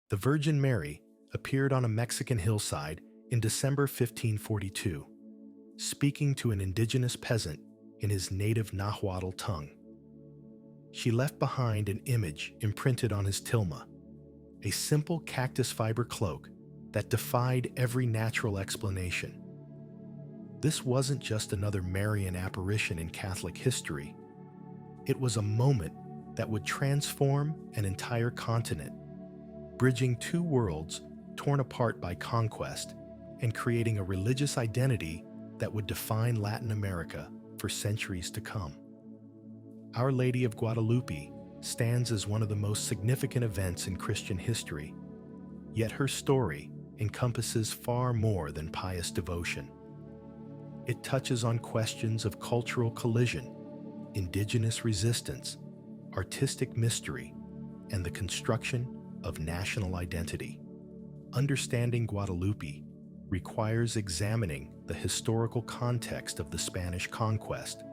The Virgin Mary appeared on a Mexican hillside in December 1542, speaking to an indigenous peasant in his native Nahuatl tongue. She left behind an image imprinted on his tilma, a simple cactus fiber cloak that defied every natural explanation. This wasn't just another Marian apparition in Catholic history. It was a moment that would transform an entire continent, bridging two worlds torn apart by conquest and creating a religious identity that would define Latin America for centuries to come. Our Lady of Guadalupe stands as one of the most significant events in Christian history, yet her story encompasses far more than pious devotion. It touches on questions of cultural collision, indigenous resistance, artistic mystery, and the construction of national identity. Understanding Guadalupe requires examining the historical context of the Spanish conquest,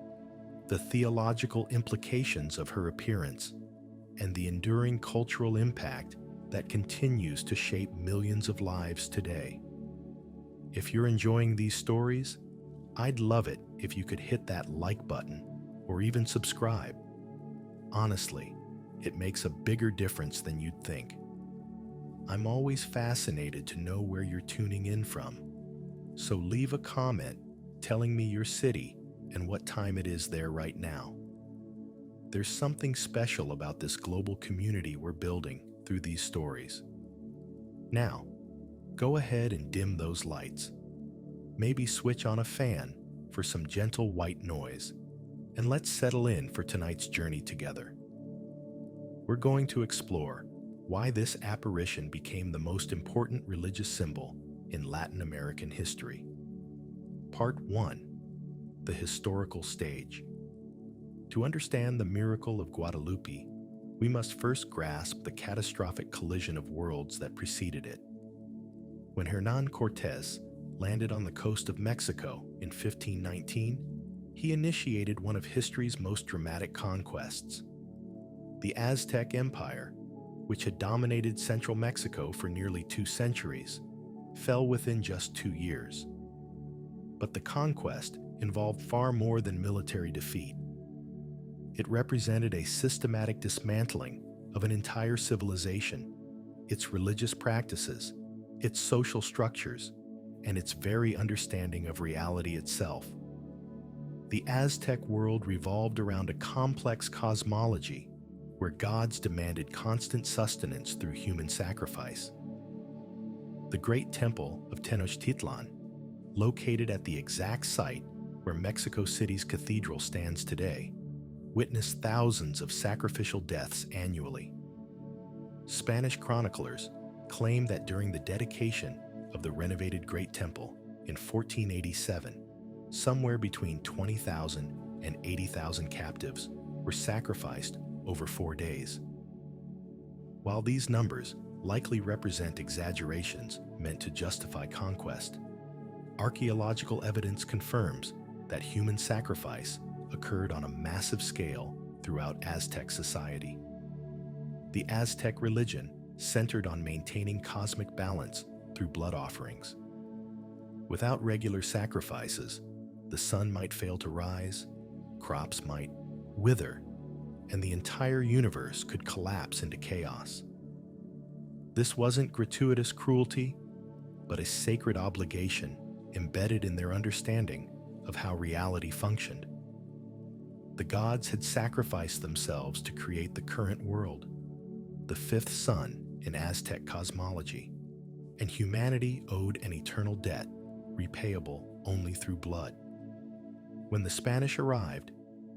the theological implications of her appearance, and the enduring cultural impact that continues to shape millions of lives today. If you're enjoying these stories, I'd love it if you could hit that like button or even subscribe. Honestly, it makes a bigger difference than you'd think. I'm always fascinated to know where you're tuning in from, so leave a comment telling me your city and what time it is there right now. There's something special about this global community we're building through these stories. Now, go ahead and dim those lights. Maybe switch on a fan for some gentle white noise, and let's settle in for tonight's journey together. We're going to explore why this apparition became the most important religious symbol in Latin American history. Part 1. The historical stage. To understand the miracle of Guadalupe, we must first grasp the catastrophic collision of worlds that preceded it. When Hernán Cortés landed on the coast of Mexico in 1519, he initiated one of history's most dramatic conquests. The Aztec Empire, which had dominated central Mexico for nearly 2 centuries, fell within just 2 years. But the conquest involved far more than military defeat. It represented a systematic dismantling of an entire civilization, its religious practices, its social structures, and its very understanding of reality itself. The Aztec world revolved around a complex cosmology where gods demanded constant sustenance through human sacrifice. The great temple of Tenochtitlan, located at the exact site where Mexico City's cathedral stands today, witnessed thousands of sacrificial deaths annually. Spanish chroniclers claim that during the dedication of the renovated Great Temple in 1487, somewhere between 20,000 and 80,000 captives were sacrificed over 4 days. While these numbers likely represent exaggerations meant to justify conquest, archaeological evidence confirms that human sacrifice occurred on a massive scale throughout Aztec society. The Aztec religion centered on maintaining cosmic balance through blood offerings. Without regular sacrifices, the sun might fail to rise, crops might wither, and the entire universe could collapse into chaos. This wasn't gratuitous cruelty, but a sacred obligation embedded in their understanding of how reality functioned. The gods had sacrificed themselves to create the current world, the fifth sun in Aztec cosmology, and humanity owed an eternal debt, repayable only through blood. When the Spanish arrived,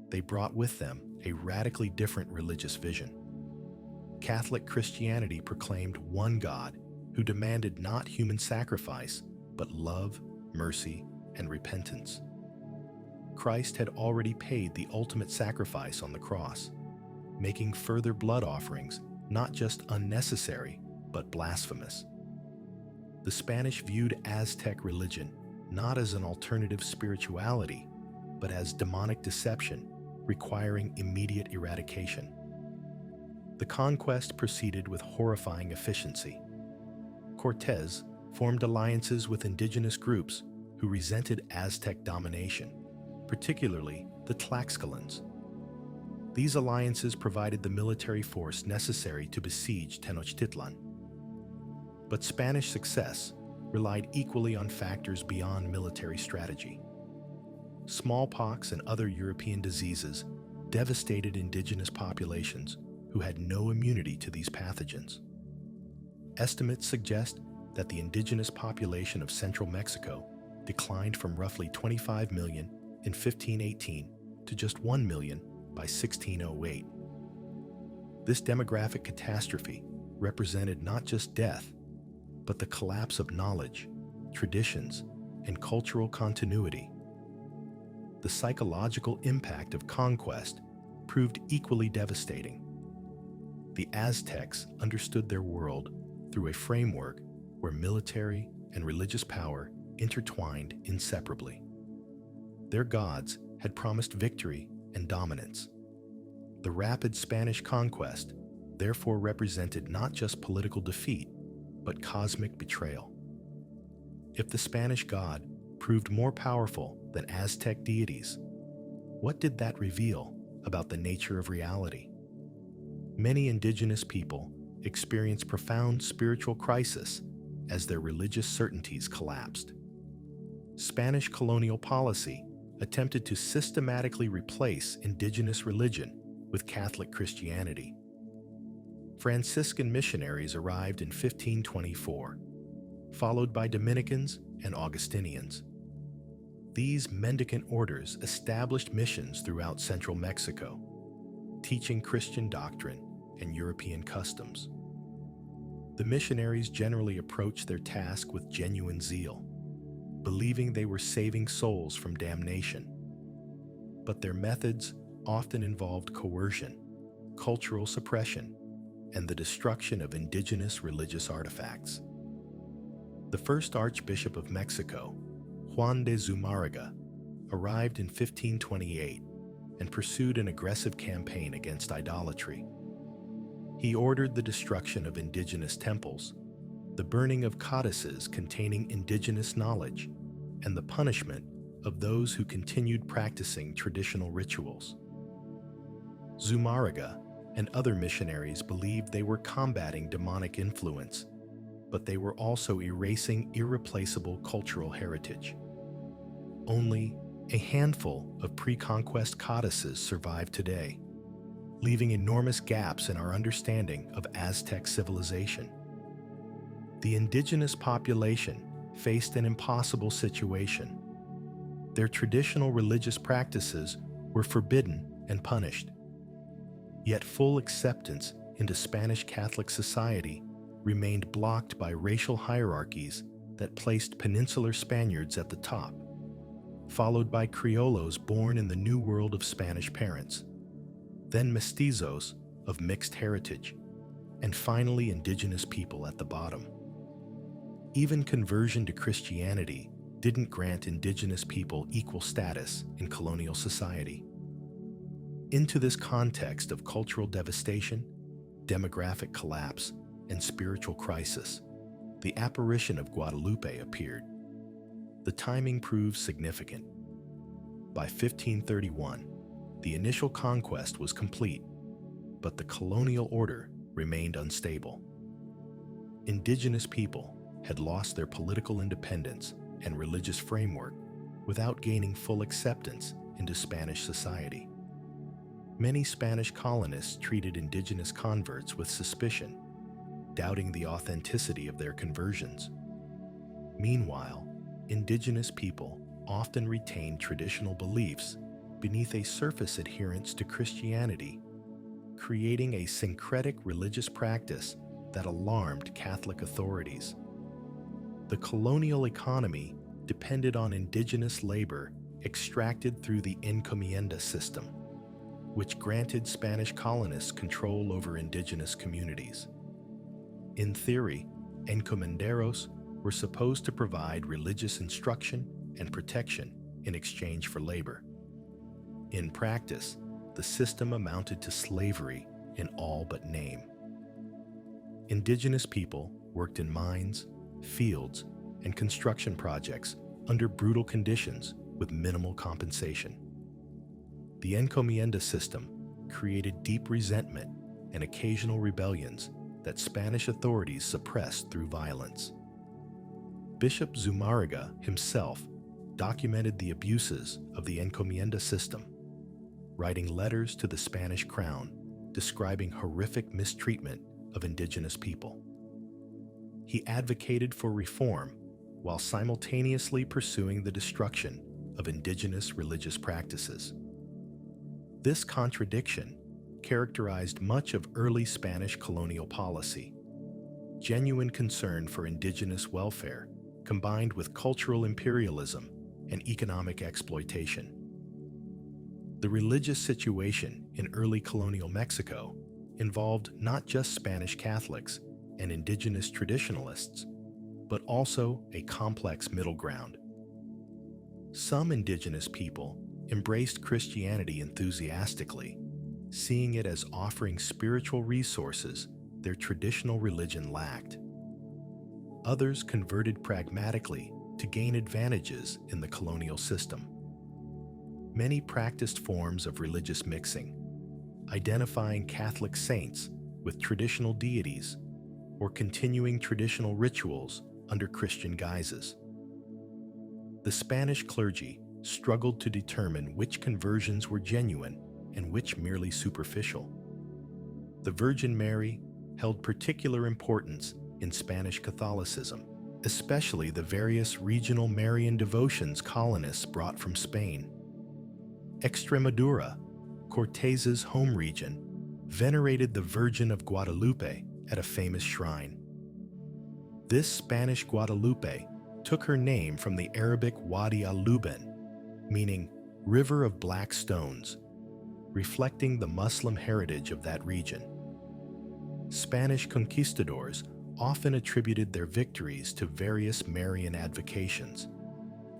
they brought with them a radically different religious vision. Catholic Christianity proclaimed one God who demanded not human sacrifice, but love, mercy, and repentance. Christ had already paid the ultimate sacrifice on the cross, making further blood offerings not just unnecessary, but blasphemous. The Spanish viewed Aztec religion not as an alternative spirituality, but as demonic deception requiring immediate eradication. The conquest proceeded with horrifying efficiency. Cortés formed alliances with indigenous groups who resented Aztec domination, particularly the Tlaxcalans. These alliances provided the military force necessary to besiege Tenochtitlan. But Spanish success relied equally on factors beyond military strategy. Smallpox and other European diseases devastated indigenous populations who had no immunity to these pathogens. Estimates suggest that the indigenous population of central Mexico declined from roughly 25 million in 1518 to just 1 million by 1608. This demographic catastrophe represented not just death, but the collapse of knowledge, traditions, and cultural continuity. The psychological impact of conquest proved equally devastating. The Aztecs understood their world through a framework where military and religious power intertwined inseparably. Their gods had promised victory and dominance. The rapid Spanish conquest therefore represented not just political defeat, but cosmic betrayal. If the Spanish god proved more powerful than Aztec deities, what did that reveal about the nature of reality? Many indigenous people experienced profound spiritual crisis as their religious certainties collapsed. Spanish colonial policy attempted to systematically replace indigenous religion with Catholic Christianity. Franciscan missionaries arrived in 1524, followed by Dominicans and Augustinians. These mendicant orders established missions throughout central Mexico, teaching Christian doctrine and European customs. The missionaries generally approached their task with genuine zeal, believing they were saving souls from damnation. But their methods often involved coercion, cultural suppression, and the destruction of indigenous religious artifacts. The first Archbishop of Mexico, Juan de Zumárraga, arrived in 1528 and pursued an aggressive campaign against idolatry. He ordered the destruction of indigenous temples, the burning of codices containing indigenous knowledge, and the punishment of those who continued practicing traditional rituals. Zumárraga and other missionaries believed they were combating demonic influence, but they were also erasing irreplaceable cultural heritage. Only a handful of pre-conquest codices survive today, leaving enormous gaps in our understanding of Aztec civilization. The indigenous population faced an impossible situation. Their traditional religious practices were forbidden and punished. Yet full acceptance into Spanish Catholic society remained blocked by racial hierarchies that placed peninsular Spaniards at the top, followed by criollos born in the new world of Spanish parents, then mestizos of mixed heritage, and finally indigenous people at the bottom. Even conversion to Christianity didn't grant indigenous people equal status in colonial society. Into this context of cultural devastation, demographic collapse, and spiritual crisis, the apparition of Guadalupe appeared. The timing proved significant. By 1531, the initial conquest was complete, but the colonial order remained unstable. Indigenous people had lost their political independence and religious framework without gaining full acceptance into Spanish society. Many Spanish colonists treated indigenous converts with suspicion, doubting the authenticity of their conversions. Meanwhile, indigenous people often retained traditional beliefs beneath a surface adherence to Christianity, creating a syncretic religious practice that alarmed Catholic authorities. The colonial economy depended on indigenous labor extracted through the encomienda system, which granted Spanish colonists control over indigenous communities. In theory, encomenderos were supposed to provide religious instruction and protection in exchange for labor. In practice, the system amounted to slavery in all but name. Indigenous people worked in mines, fields, and construction projects under brutal conditions with minimal compensation. The encomienda system created deep resentment and occasional rebellions that Spanish authorities suppressed through violence. Bishop Zumárraga himself documented the abuses of the encomienda system, writing letters to the Spanish crown describing horrific mistreatment of indigenous people. He advocated for reform while simultaneously pursuing the destruction of indigenous religious practices. This contradiction characterized much of early Spanish colonial policy. Genuine concern for indigenous welfare combined with cultural imperialism and economic exploitation. The religious situation in early colonial Mexico involved not just Spanish Catholics and indigenous traditionalists, but also a complex middle ground. Some indigenous people embraced Christianity enthusiastically, seeing it as offering spiritual resources their traditional religion lacked. Others converted pragmatically to gain advantages in the colonial system. Many practiced forms of religious mixing, identifying Catholic saints with traditional deities or continuing traditional rituals under Christian guises. The Spanish clergy struggled to determine which conversions were genuine and which merely superficial. The Virgin Mary held particular importance in Spanish Catholicism, especially the various regional Marian devotions colonists brought from Spain. Extremadura, Cortés's home region, venerated the Virgin of Guadalupe at a famous shrine. This Spanish Guadalupe took her name from the Arabic Wadi al-Luban, meaning river of black stones, reflecting the Muslim heritage of that region. Spanish conquistadors often attributed their victories to various Marian advocations,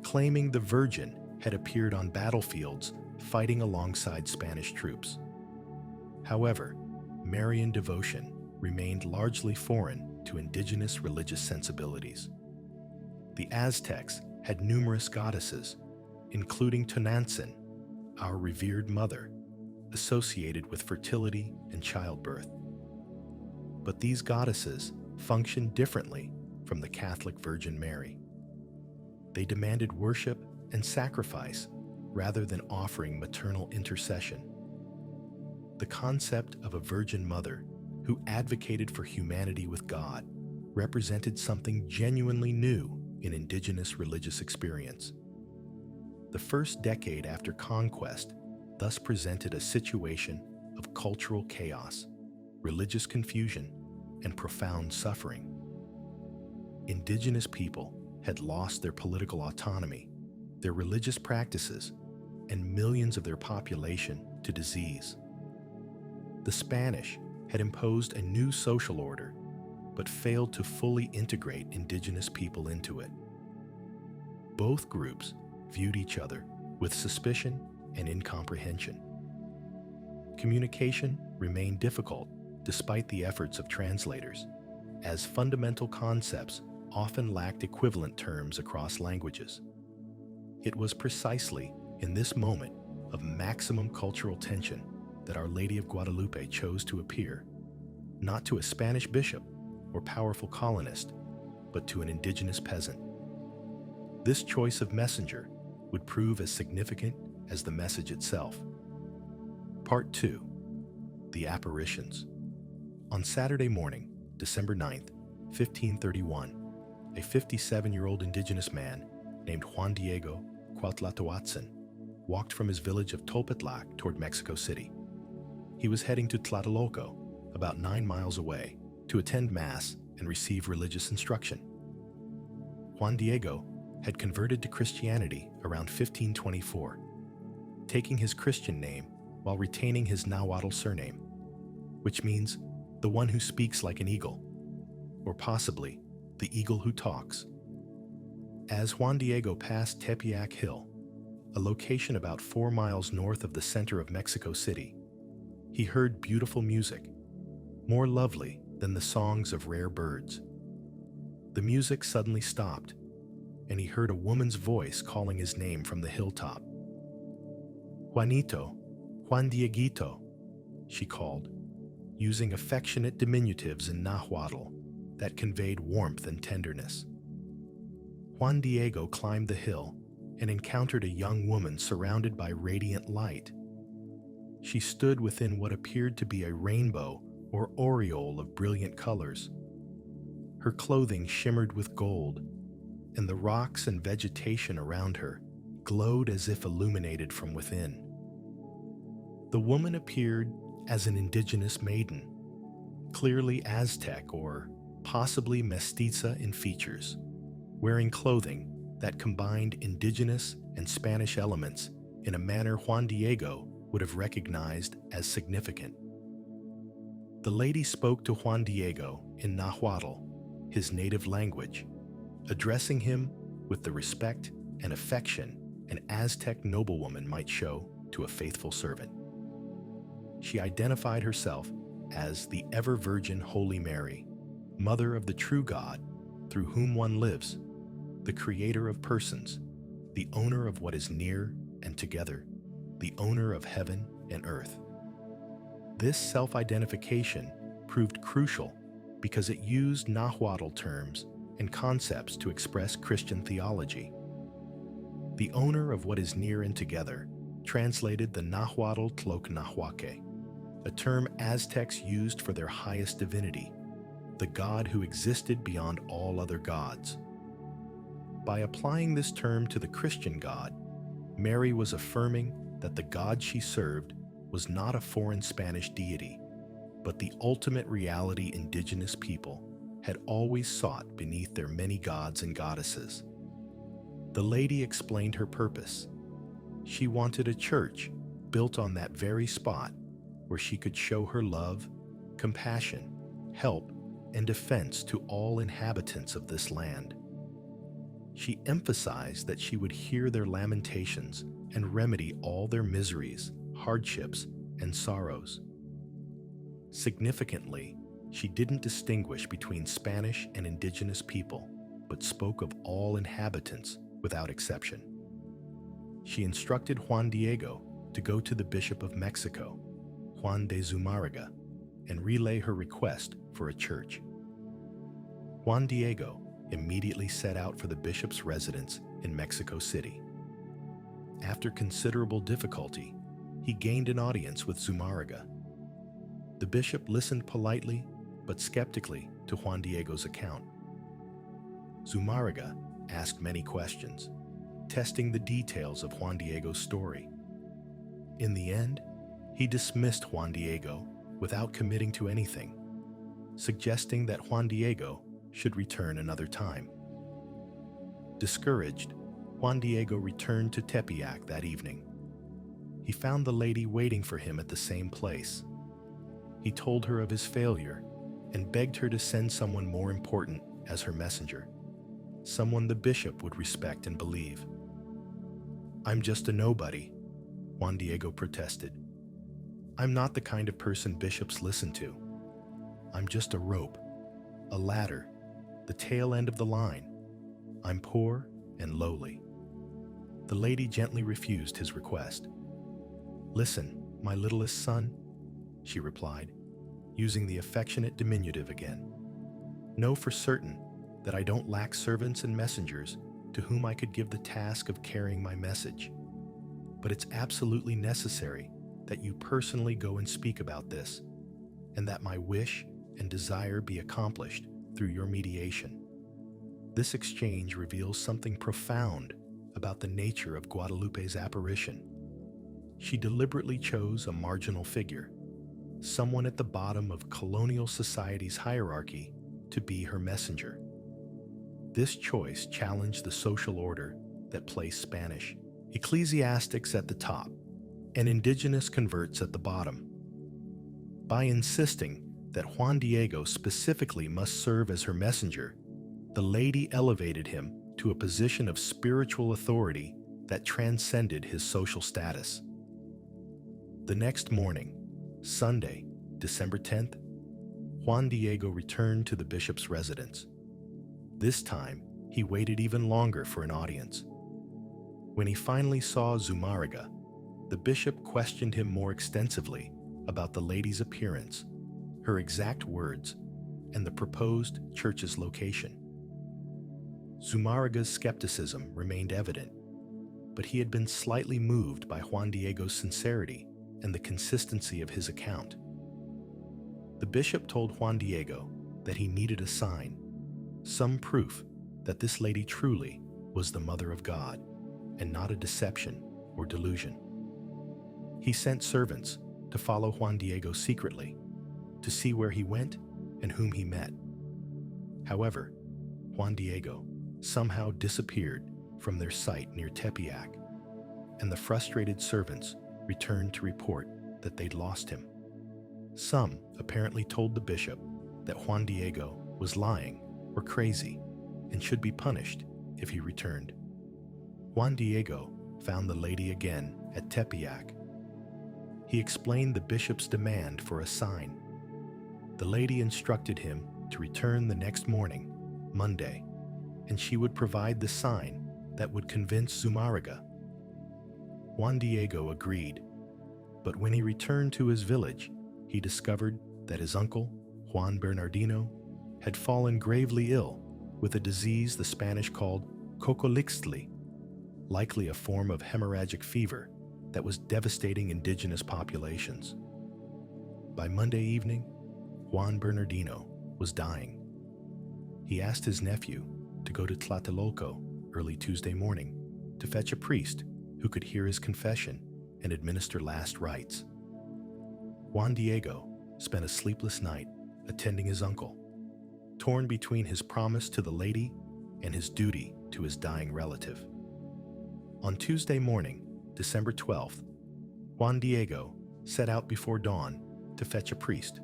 claiming the Virgin had appeared on battlefields fighting alongside Spanish troops. However, Marian devotion remained largely foreign to indigenous religious sensibilities. The Aztecs had numerous goddesses, including Tonantzin, our revered mother, associated with fertility and childbirth. But these goddesses functioned differently from the Catholic Virgin Mary. They demanded worship and sacrifice rather than offering maternal intercession. The concept of a Virgin Mother who advocated for humanity with God represented something genuinely new in indigenous religious experience. The first decade after conquest thus presented a situation of cultural chaos, religious confusion, and profound suffering. Indigenous people had lost their political autonomy, their religious practices, and millions of their population to disease. The Spanish had imposed a new social order, but failed to fully integrate indigenous people into it. Both groups viewed each other with suspicion and incomprehension. Communication remained difficult despite the efforts of translators, as fundamental concepts often lacked equivalent terms across languages. It was precisely in this moment of maximum cultural tension that Our Lady of Guadalupe chose to appear, not to a Spanish bishop or powerful colonist, but to an indigenous peasant. This choice of messenger would prove as significant as the message itself. Part 2. The Apparitions. On Saturday morning, December 9th, 1531, a 57-year-old indigenous man named Juan Diego Cuauhtlatoatzin walked from his village of Tolpetlac toward Mexico City. He was heading to Tlatelolco, about 9 miles away, to attend Mass and receive religious instruction. Juan Diego had converted to Christianity around 1524, taking his Christian name while retaining his Nahuatl surname, which means the one who speaks like an eagle, or possibly the eagle who talks. As Juan Diego passed Tepeyac Hill, a location about 4 miles north of the center of Mexico City, he heard beautiful music, more lovely than the songs of rare birds. The music suddenly stopped, and he heard a woman's voice calling his name from the hilltop. "Juanito, Juan Dieguito," she called, using affectionate diminutives in Nahuatl that conveyed warmth and tenderness. Juan Diego climbed the hill and encountered a young woman surrounded by radiant light. She stood within what appeared to be a rainbow or aureole of brilliant colors. Her clothing shimmered with gold, and the rocks and vegetation around her glowed as if illuminated from within. The woman appeared as an indigenous maiden, clearly Aztec or possibly mestiza in features, wearing clothing that combined indigenous and Spanish elements in a manner Juan Diego would have recognized as significant. The lady spoke to Juan Diego in Nahuatl, his native language, addressing him with the respect and affection an Aztec noblewoman might show to a faithful servant. She identified herself as the ever-virgin Holy Mary, Mother of the true God, through whom one lives, the creator of persons, the owner of what is near and together, the owner of heaven and earth. This self-identification proved crucial because it used Nahuatl terms and concepts to express Christian theology. The owner of what is near and together translated the Nahuatl Tlocnahuaque, a term Aztecs used for their highest divinity, the God who existed beyond all other gods. By applying this term to the Christian God, Mary was affirming that the God she served was not a foreign Spanish deity, but the ultimate reality indigenous people had always sought beneath their many gods and goddesses. The lady explained her purpose. She wanted a church built on that very spot where she could show her love, compassion, help, and defense to all inhabitants of this land. She emphasized that she would hear their lamentations and remedy all their miseries, hardships, and sorrows. Significantly, she didn't distinguish between Spanish and indigenous people, but spoke of all inhabitants without exception. She instructed Juan Diego to go to the Bishop of Mexico, Juan de Zumárraga, and relay her request for a church. Juan Diego immediately set out for the bishop's residence in Mexico City. After considerable difficulty, he gained an audience with Zumárraga. The bishop listened politely but skeptically to Juan Diego's account. Zumárraga asked many questions, testing the details of Juan Diego's story. In the end, he dismissed Juan Diego without committing to anything, suggesting that Juan Diego should return another time. Discouraged, Juan Diego returned to Tepeyac that evening. He found the lady waiting for him at the same place. He told her of his failure and begged her to send someone more important as her messenger, someone the bishop would respect and believe. "I'm just a nobody," Juan Diego protested. "I'm not the kind of person bishops listen to. I'm just a rope, a ladder, the tail end of the line. I'm poor and lowly." The lady gently refused his request. "Listen, my littlest son," she replied, using the affectionate diminutive again. "Know for certain that I don't lack servants and messengers to whom I could give the task of carrying my message. But it's absolutely necessary that you personally go and speak about this, and that my wish and desire be accomplished through your mediation." This exchange reveals something profound about the nature of Guadalupe's apparition. She deliberately chose a marginal figure, someone at the bottom of colonial society's hierarchy, to be her messenger. This choice challenged the social order that placed Spanish ecclesiastics at the top and indigenous converts at the bottom. By insisting that Juan Diego specifically must serve as her messenger, the lady elevated him to a position of spiritual authority that transcended his social status. The next morning, Sunday, December 10th, Juan Diego returned to the bishop's residence. This time, he waited even longer for an audience. When he finally saw Zumariga, the bishop questioned him more extensively about the lady's appearance, her exact words, and the proposed church's location. Zumariga's skepticism remained evident, but he had been slightly moved by Juan Diego's sincerity and the consistency of his account. The bishop told Juan Diego that he needed a sign, some proof that this lady truly was the Mother of God and not a deception or delusion. He sent servants to follow Juan Diego secretly, to see where he went and whom he met. However, Juan Diego somehow disappeared from their site near Tepeyac, and the frustrated servants returned to report that they'd lost him. Some apparently told the bishop that Juan Diego was lying or crazy and should be punished if he returned. Juan Diego found the lady again at Tepeyac. He explained the bishop's demand for a sign. The lady instructed him to return the next morning, Monday, and she would provide the sign that would convince Zumariga. Juan Diego agreed, but when he returned to his village, he discovered that his uncle, Juan Bernardino, had fallen gravely ill with a disease the Spanish called cocolixtli, likely a form of hemorrhagic fever that was devastating indigenous populations. By Monday evening, Juan Bernardino was dying. He asked his nephew to go to Tlatelolco early Tuesday morning to fetch a priest who could hear his confession and administer last rites. Juan Diego spent a sleepless night attending his uncle, torn between his promise to the lady and his duty to his dying relative. On Tuesday morning, December 12th, Juan Diego set out before dawn to fetch a priest.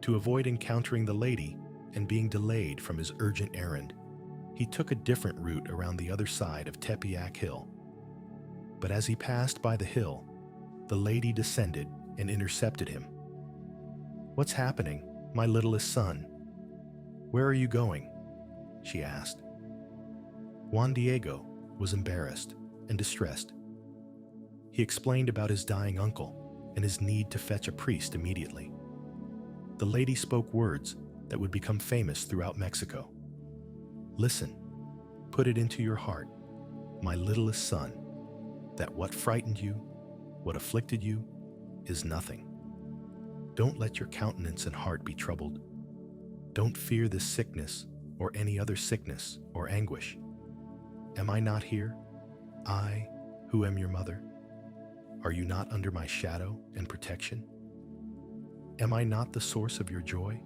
To avoid encountering the lady and being delayed from his urgent errand, he took a different route around the other side of Tepeyac Hill. But as he passed by the hill, the lady descended and intercepted him. "What's happening, my littlest son? Where are you going?" she asked. Juan Diego was embarrassed and distressed. He explained about his dying uncle and his need to fetch a priest immediately. The lady spoke words that would become famous throughout Mexico. "Listen, put it into your heart, my littlest son, that what frightened you, what afflicted you, is nothing. Don't let your countenance and heart be troubled. Don't fear this sickness or any other sickness or anguish. Am I not here, I who am your mother? Are you not under my shadow and protection? Am I not the source of your joy?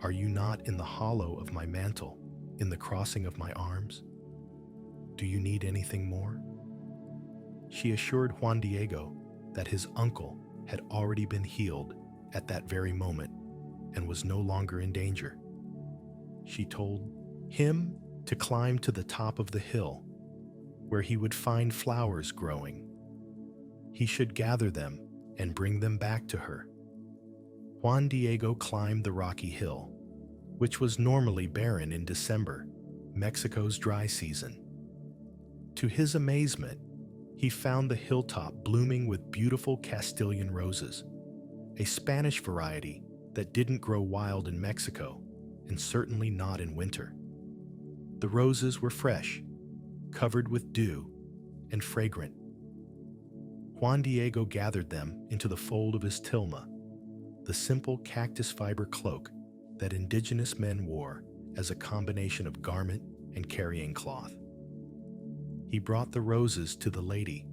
Are you not in the hollow of my mantle, in the crossing of my arms? Do you need anything more?" She assured Juan Diego that his uncle had already been healed at that very moment and was no longer in danger. She told him to climb to the top of the hill, where he would find flowers growing. He should gather them and bring them back to her. Juan Diego climbed the rocky hill, which was normally barren in December, Mexico's dry season. To his amazement, he found the hilltop blooming with beautiful Castilian roses, a Spanish variety that didn't grow wild in Mexico and certainly not in winter. The roses were fresh, covered with dew, and fragrant. Juan Diego gathered them into the fold of his tilma, the simple cactus fiber cloak that indigenous men wore as a combination of garment and carrying cloth. He brought the roses to the lady,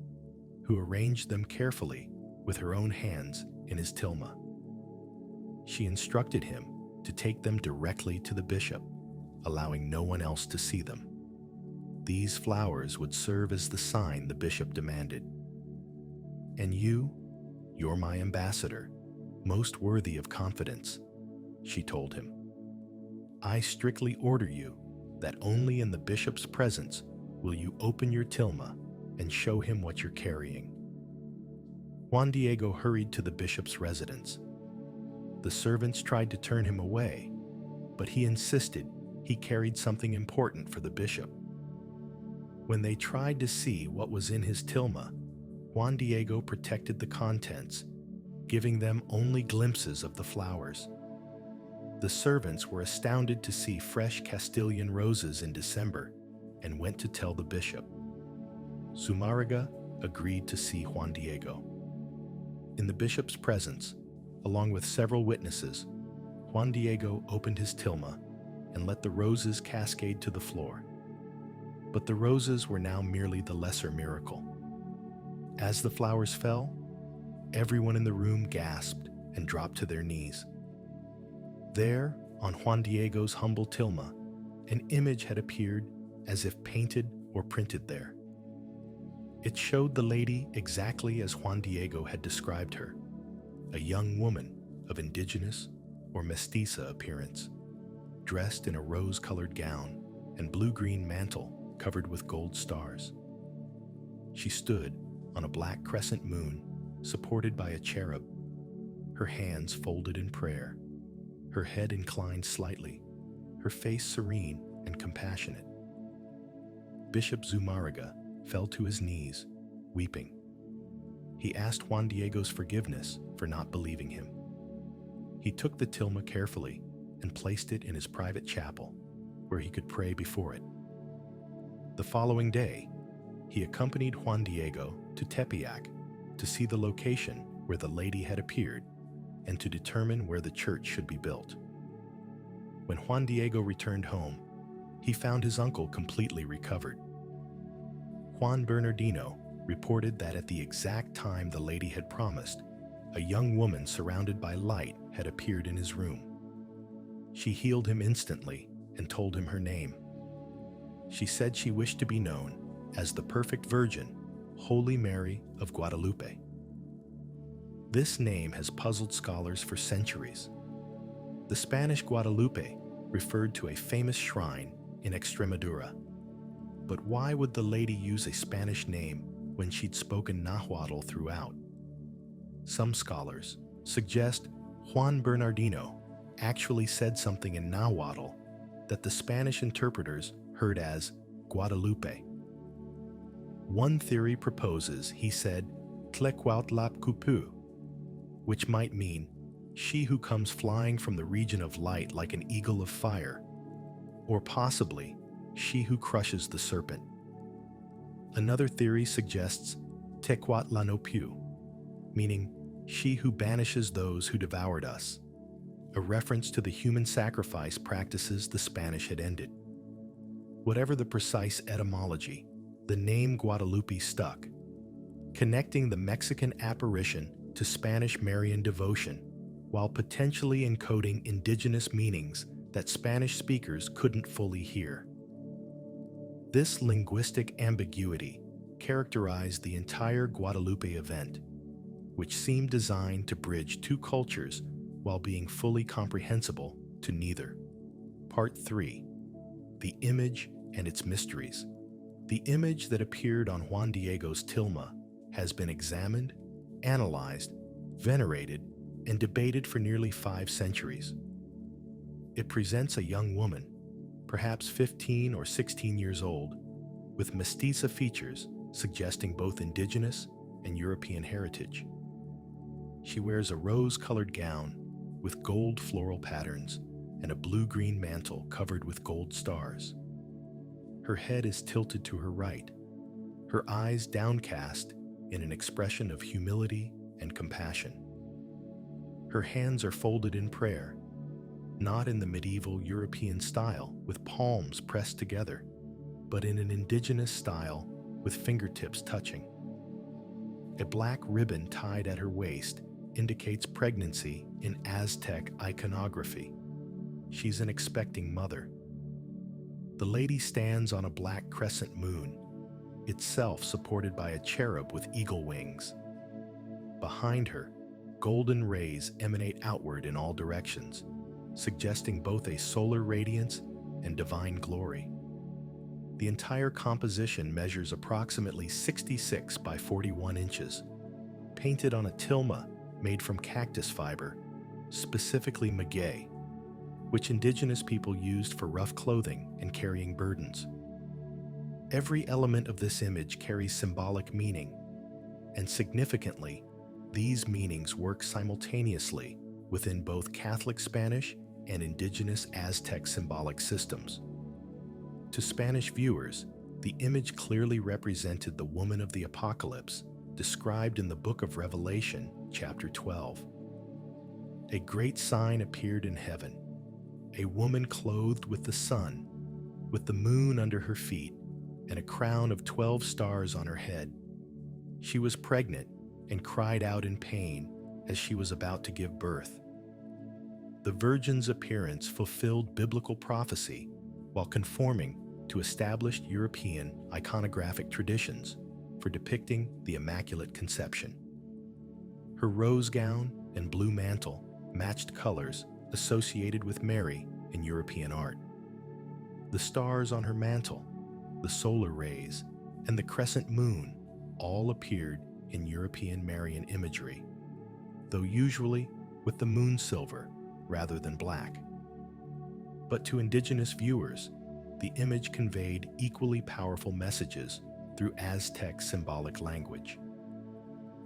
who arranged them carefully with her own hands in his tilma. She instructed him to take them directly to the bishop, allowing no one else to see them. These flowers would serve as the sign the bishop demanded. "And you're my ambassador, most worthy of confidence," she told him. "I strictly order you that only in the bishop's presence will you open your tilma and show him what you're carrying." Juan Diego hurried to the bishop's residence. The servants tried to turn him away, but he insisted he carried something important for the bishop. When they tried to see what was in his tilma, Juan Diego protected the contents, giving them only glimpses of the flowers. The servants were astounded to see fresh Castilian roses in December and went to tell the bishop. Zumárraga agreed to see Juan Diego. In the bishop's presence, along with several witnesses, Juan Diego opened his tilma and let the roses cascade to the floor. But the roses were now merely the lesser miracle. As the flowers fell, everyone in the room gasped and dropped to their knees. There, on Juan Diego's humble tilma, an image had appeared as if painted or printed there. It showed the lady exactly as Juan Diego had described her, a young woman of indigenous or mestiza appearance, dressed in a rose-colored gown and blue-green mantle covered with gold stars. She stood on a black crescent moon supported by a cherub, her hands folded in prayer, her head inclined slightly, her face serene and compassionate. Bishop Zumárraga fell to his knees, weeping. He asked Juan Diego's forgiveness for not believing him. He took the tilma carefully and placed it in his private chapel, where he could pray before it. The following day, he accompanied Juan Diego to Tepeyac to see the location where the lady had appeared and to determine where the church should be built. When Juan Diego returned home, he found his uncle completely recovered. Juan Bernardino reported that at the exact time the lady had promised, a young woman surrounded by light had appeared in his room. She healed him instantly and told him her name. She said she wished to be known as the Perfect Virgin, Holy Mary of Guadalupe. This name has puzzled scholars for centuries. The Spanish Guadalupe referred to a famous shrine in Extremadura. But why would the lady use a Spanish name when she'd spoken Nahuatl throughout? Some scholars suggest Juan Bernardino actually said something in Nahuatl that the Spanish interpreters heard as Guadalupe. One theory proposes he said Tlecuautlapcupu, which might mean she who comes flying from the region of light like an eagle of fire, or possibly she who crushes the serpent. Another theory suggests Tecuatlanopu, meaning she who banishes those who devoured us, a reference to the human sacrifice practices the Spanish had ended. Whatever the precise etymology, the name Guadalupe stuck, connecting the Mexican apparition to Spanish Marian devotion, while potentially encoding indigenous meanings that Spanish speakers couldn't fully hear. This linguistic ambiguity characterized the entire Guadalupe event, which seemed designed to bridge two cultures while being fully comprehensible to neither. Part 3. The Image and its Mysteries. The image that appeared on Juan Diego's tilma has been examined, analyzed, venerated, and debated for nearly 5 centuries. It presents a young woman, perhaps 15 or 16 years old, with mestiza features suggesting both indigenous and European heritage. She wears a rose-colored gown with gold floral patterns and a blue-green mantle covered with gold stars. Her head is tilted to her right, her eyes downcast in an expression of humility and compassion. Her hands are folded in prayer, not in the medieval European style with palms pressed together, but in an indigenous style with fingertips touching. A black ribbon tied at her waist indicates pregnancy in Aztec iconography. She's an expecting mother. The lady stands on a black crescent moon, itself supported by a cherub with eagle wings. Behind her, golden rays emanate outward in all directions, suggesting both a solar radiance and divine glory. The entire composition measures approximately 66 by 41 inches, painted on a tilma made from cactus fiber, specifically maguey. which indigenous people used for rough clothing and carrying burdens. Every element of this image carries symbolic meaning, and significantly, these meanings work simultaneously within both Catholic Spanish and indigenous Aztec symbolic systems. To Spanish viewers, the image clearly represented the woman of the apocalypse described in the book of Revelation, chapter 12. A great sign appeared in heaven, a woman clothed with the sun, with the moon under her feet, and a crown of 12 stars on her head. She was pregnant and cried out in pain as she was about to give birth. The virgin's appearance fulfilled biblical prophecy while conforming to established European iconographic traditions for depicting the Immaculate Conception. Her rose gown and blue mantle matched colors associated with Mary in European art. The stars on her mantle, the solar rays, and the crescent moon all appeared in European Marian imagery, though usually with the moon silver rather than black. But to indigenous viewers, the image conveyed equally powerful messages through Aztec symbolic language.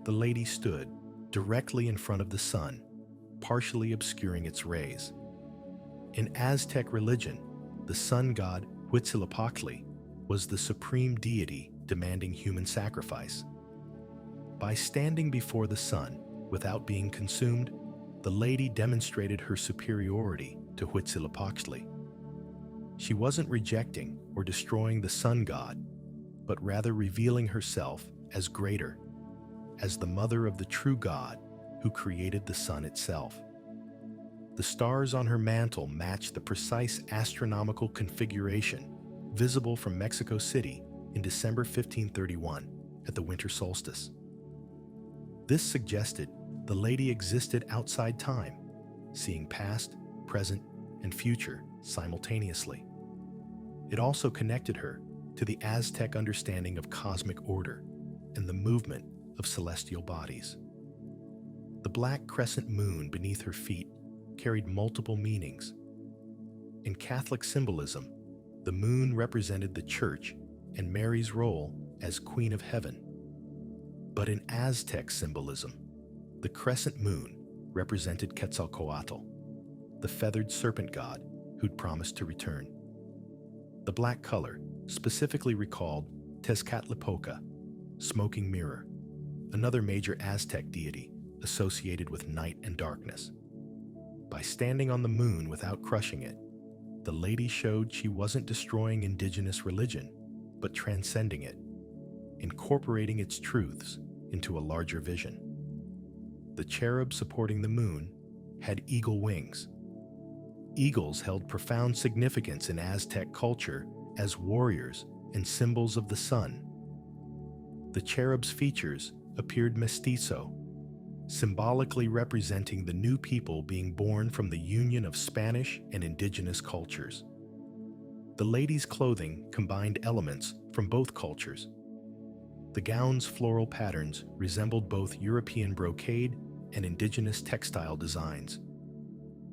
The lady stood directly in front of the sun, partially obscuring its rays. In Aztec religion, the sun god Huitzilopochtli was the supreme deity demanding human sacrifice. By standing before the sun without being consumed, the lady demonstrated her superiority to Huitzilopochtli. She wasn't rejecting or destroying the sun god, but rather revealing herself as greater, as the mother of the true God who created the sun itself. The stars on her mantle matched the precise astronomical configuration visible from Mexico City in December 1531 at the winter solstice. This suggested the lady existed outside time, seeing past, present, and future simultaneously. It also connected her to the Aztec understanding of cosmic order and the movement of celestial bodies. The black crescent moon beneath her feet carried multiple meanings. In Catholic symbolism, the moon represented the Church and Mary's role as Queen of Heaven. But in Aztec symbolism, the crescent moon represented Quetzalcoatl, the feathered serpent god who'd promised to return. The black color specifically recalled Tezcatlipoca, smoking mirror, another major Aztec deity associated with night and darkness. By standing on the moon without crushing it, the lady showed she wasn't destroying indigenous religion, but transcending it, incorporating its truths into a larger vision. The cherub supporting the moon had eagle wings. Eagles held profound significance in Aztec culture as warriors and symbols of the sun. The cherub's features appeared mestizo, symbolically representing the new people being born from the union of Spanish and indigenous cultures. The lady's clothing combined elements from both cultures. The gown's floral patterns resembled both European brocade and indigenous textile designs.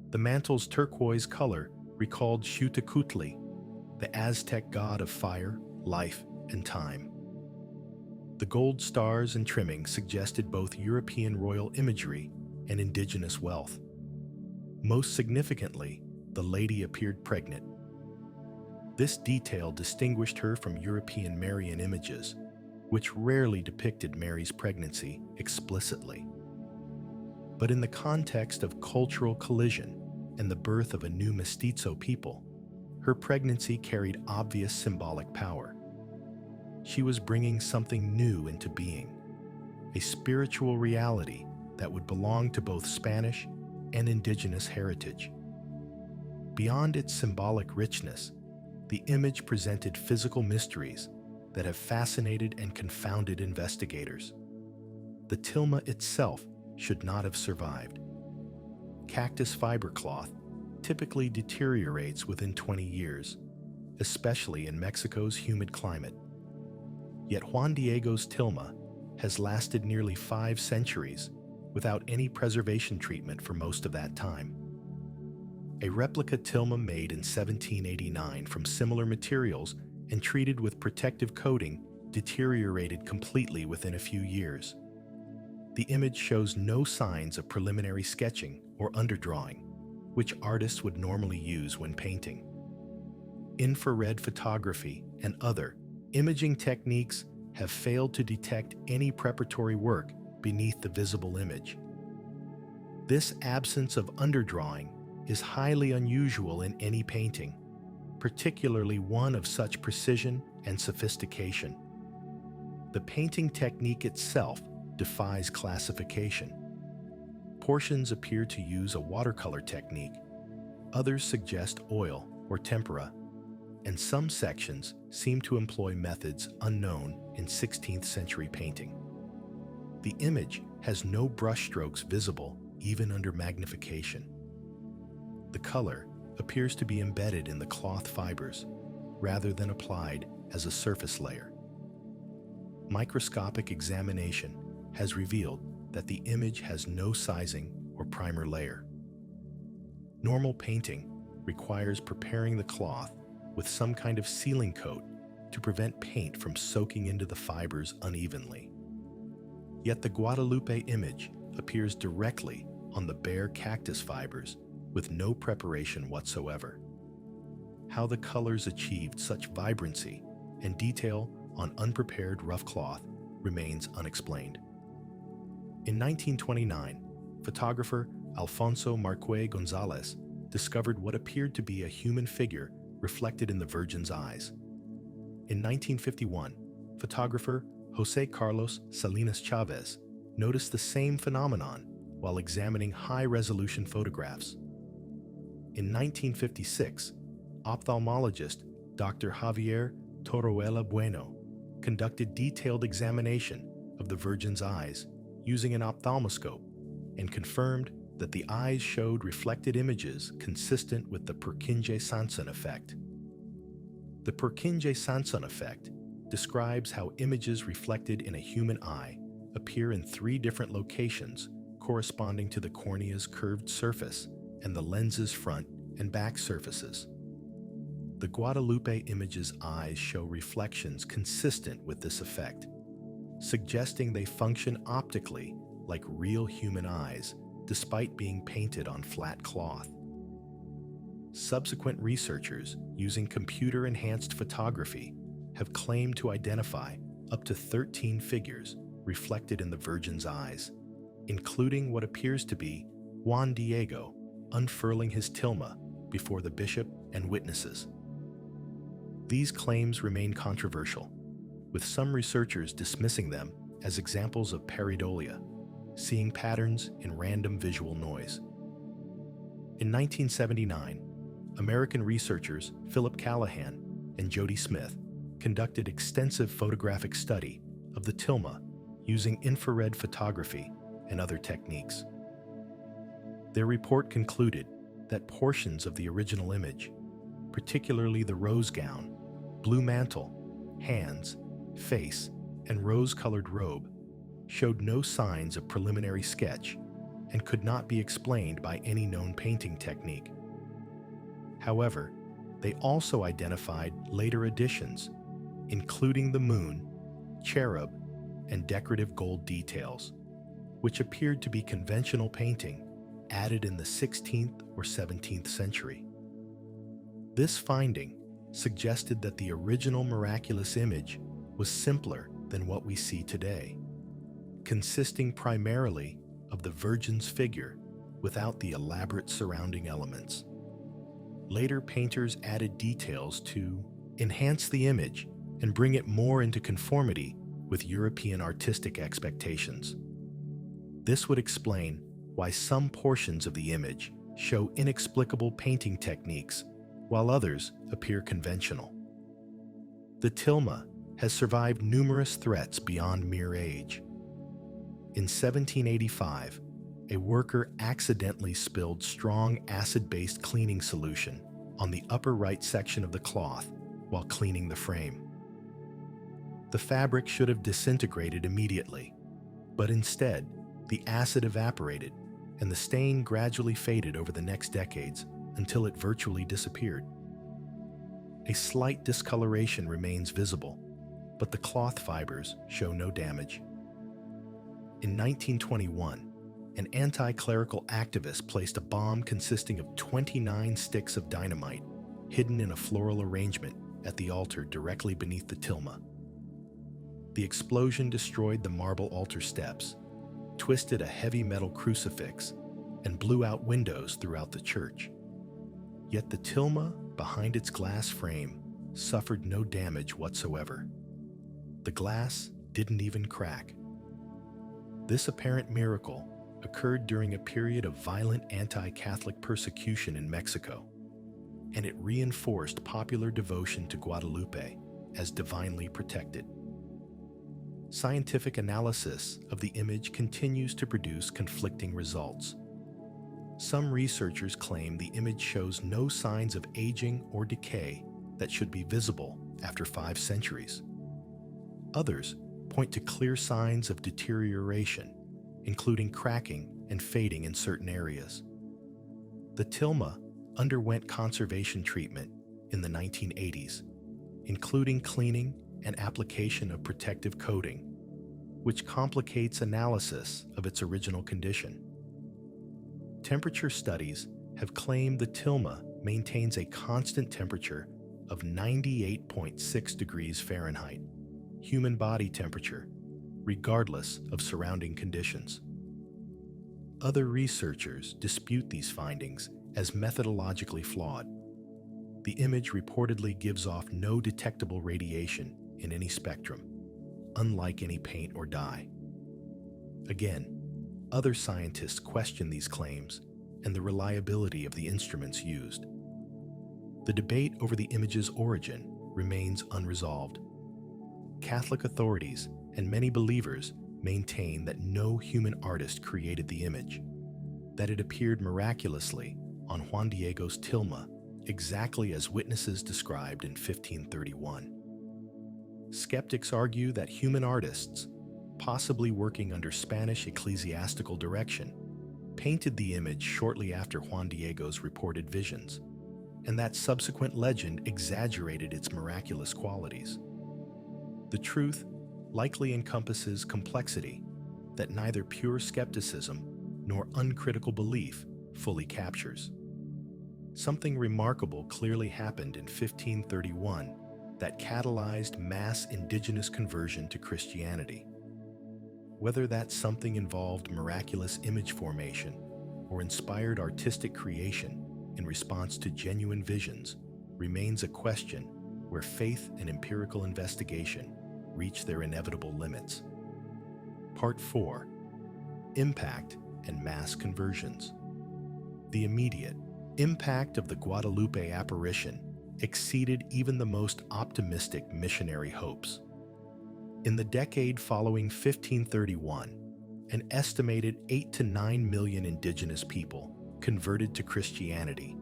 The mantle's turquoise color recalled Xiuhtecutli, the Aztec god of fire, life, and time. The gold stars and trimmings suggested both European royal imagery and indigenous wealth. Most significantly, the lady appeared pregnant. This detail distinguished her from European Marian images, which rarely depicted Mary's pregnancy explicitly. But in the context of cultural collision and the birth of a new mestizo people, her pregnancy carried obvious symbolic power. She was bringing something new into being, a spiritual reality that would belong to both Spanish and indigenous heritage. Beyond its symbolic richness, the image presented physical mysteries that have fascinated and confounded investigators. The tilma itself should not have survived. Cactus fiber cloth typically deteriorates within 20 years, especially in Mexico's humid climate. Yet Juan Diego's tilma has lasted nearly 5 centuries without any preservation treatment for most of that time. A replica tilma made in 1789 from similar materials and treated with protective coating deteriorated completely within a few years. The image shows no signs of preliminary sketching or underdrawing, which artists would normally use when painting. Infrared photography and other imaging techniques have failed to detect any preparatory work beneath the visible image. This absence of underdrawing is highly unusual in any painting, particularly one of such precision and sophistication. The painting technique itself defies classification. Portions appear to use a watercolor technique, others suggest oil or tempera, and some sections seem to employ methods unknown in 16th century painting. The image has no brushstrokes visible even under magnification. The color appears to be embedded in the cloth fibers rather than applied as a surface layer. Microscopic examination has revealed that the image has no sizing or primer layer. Normal painting requires preparing the cloth with some kind of sealing coat to prevent paint from soaking into the fibers unevenly. Yet the Guadalupe image appears directly on the bare cactus fibers with no preparation whatsoever. How the colors achieved such vibrancy and detail on unprepared rough cloth remains unexplained. In 1929, photographer Alfonso Marquez Gonzalez discovered what appeared to be a human figure reflected in the Virgin's eyes. In 1951, photographer Jose Carlos Salinas Chavez noticed the same phenomenon while examining high-resolution photographs. In 1956, ophthalmologist Dr. Javier Torruella Bueno conducted detailed examination of the Virgin's eyes using an ophthalmoscope and confirmed that the eyes showed reflected images consistent with the Purkinje-Sanson effect. The Purkinje-Sanson effect describes how images reflected in a human eye appear in 3 different locations corresponding to the cornea's curved surface and the lens's front and back surfaces. The Guadalupe image's eyes show reflections consistent with this effect, suggesting they function optically like real human eyes despite being painted on flat cloth. Subsequent researchers using computer-enhanced photography have claimed to identify up to 13 figures reflected in the Virgin's eyes, including what appears to be Juan Diego unfurling his tilma before the bishop and witnesses. These claims remain controversial, with some researchers dismissing them as examples of pareidolia, seeing patterns in random visual noise. In 1979, American researchers Philip Callahan and Jody Smith conducted extensive photographic study of the tilma using infrared photography and other techniques. Their report concluded that portions of the original image, particularly the rose gown, blue mantle, hands, face, and rose-colored robe, showed no signs of preliminary sketch and could not be explained by any known painting technique. However, they also identified later additions, including the moon, cherub, and decorative gold details, which appeared to be conventional painting added in the 16th or 17th century. This finding suggested that the original miraculous image was simpler than what we see today, consisting primarily of the Virgin's figure without the elaborate surrounding elements. Later painters added details to enhance the image and bring it more into conformity with European artistic expectations. This would explain why some portions of the image show inexplicable painting techniques while others appear conventional. The tilma has survived numerous threats beyond mere age. In 1785, a worker accidentally spilled strong acid-based cleaning solution on the upper right section of the cloth while cleaning the frame. The fabric should have disintegrated immediately, but instead, the acid evaporated and the stain gradually faded over the next decades until it virtually disappeared. A slight discoloration remains visible, but the cloth fibers show no damage. In 1921, an anti-clerical activist placed a bomb consisting of 29 sticks of dynamite hidden in a floral arrangement at the altar directly beneath the tilma. The explosion destroyed the marble altar steps, twisted a heavy metal crucifix, and blew out windows throughout the church. Yet the tilma, behind its glass frame, suffered no damage whatsoever. The glass didn't even crack. This apparent miracle occurred during a period of violent anti-Catholic persecution in Mexico, and it reinforced popular devotion to Guadalupe as divinely protected. Scientific analysis of the image continues to produce conflicting results. Some researchers claim the image shows no signs of aging or decay that should be visible after 5 centuries. Others point to clear signs of deterioration, including cracking and fading in certain areas. The tilma underwent conservation treatment in the 1980s, including cleaning and application of protective coating, which complicates analysis of its original condition. Temperature studies have claimed the tilma maintains a constant temperature of 98.6 degrees Fahrenheit, human body temperature, regardless of surrounding conditions. Other researchers dispute these findings as methodologically flawed. The image reportedly gives off no detectable radiation in any spectrum, unlike any paint or dye. Again, other scientists question these claims and the reliability of the instruments used. The debate over the image's origin remains unresolved. Catholic authorities and many believers maintain that no human artist created the image, that it appeared miraculously on Juan Diego's tilma, exactly as witnesses described in 1531. Skeptics argue that human artists, possibly working under Spanish ecclesiastical direction, painted the image shortly after Juan Diego's reported visions, and that subsequent legend exaggerated its miraculous qualities. The truth likely encompasses complexity that neither pure skepticism nor uncritical belief fully captures. Something remarkable clearly happened in 1531 that catalyzed mass indigenous conversion to Christianity. Whether that something involved miraculous image formation or inspired artistic creation in response to genuine visions remains a question where faith and empirical investigation reach their inevitable limits. Part 4. Impact and Mass Conversions. The immediate impact of the Guadalupe apparition exceeded even the most optimistic missionary hopes. In the decade following 1531, an estimated 8 to 9 million indigenous people converted to Christianity,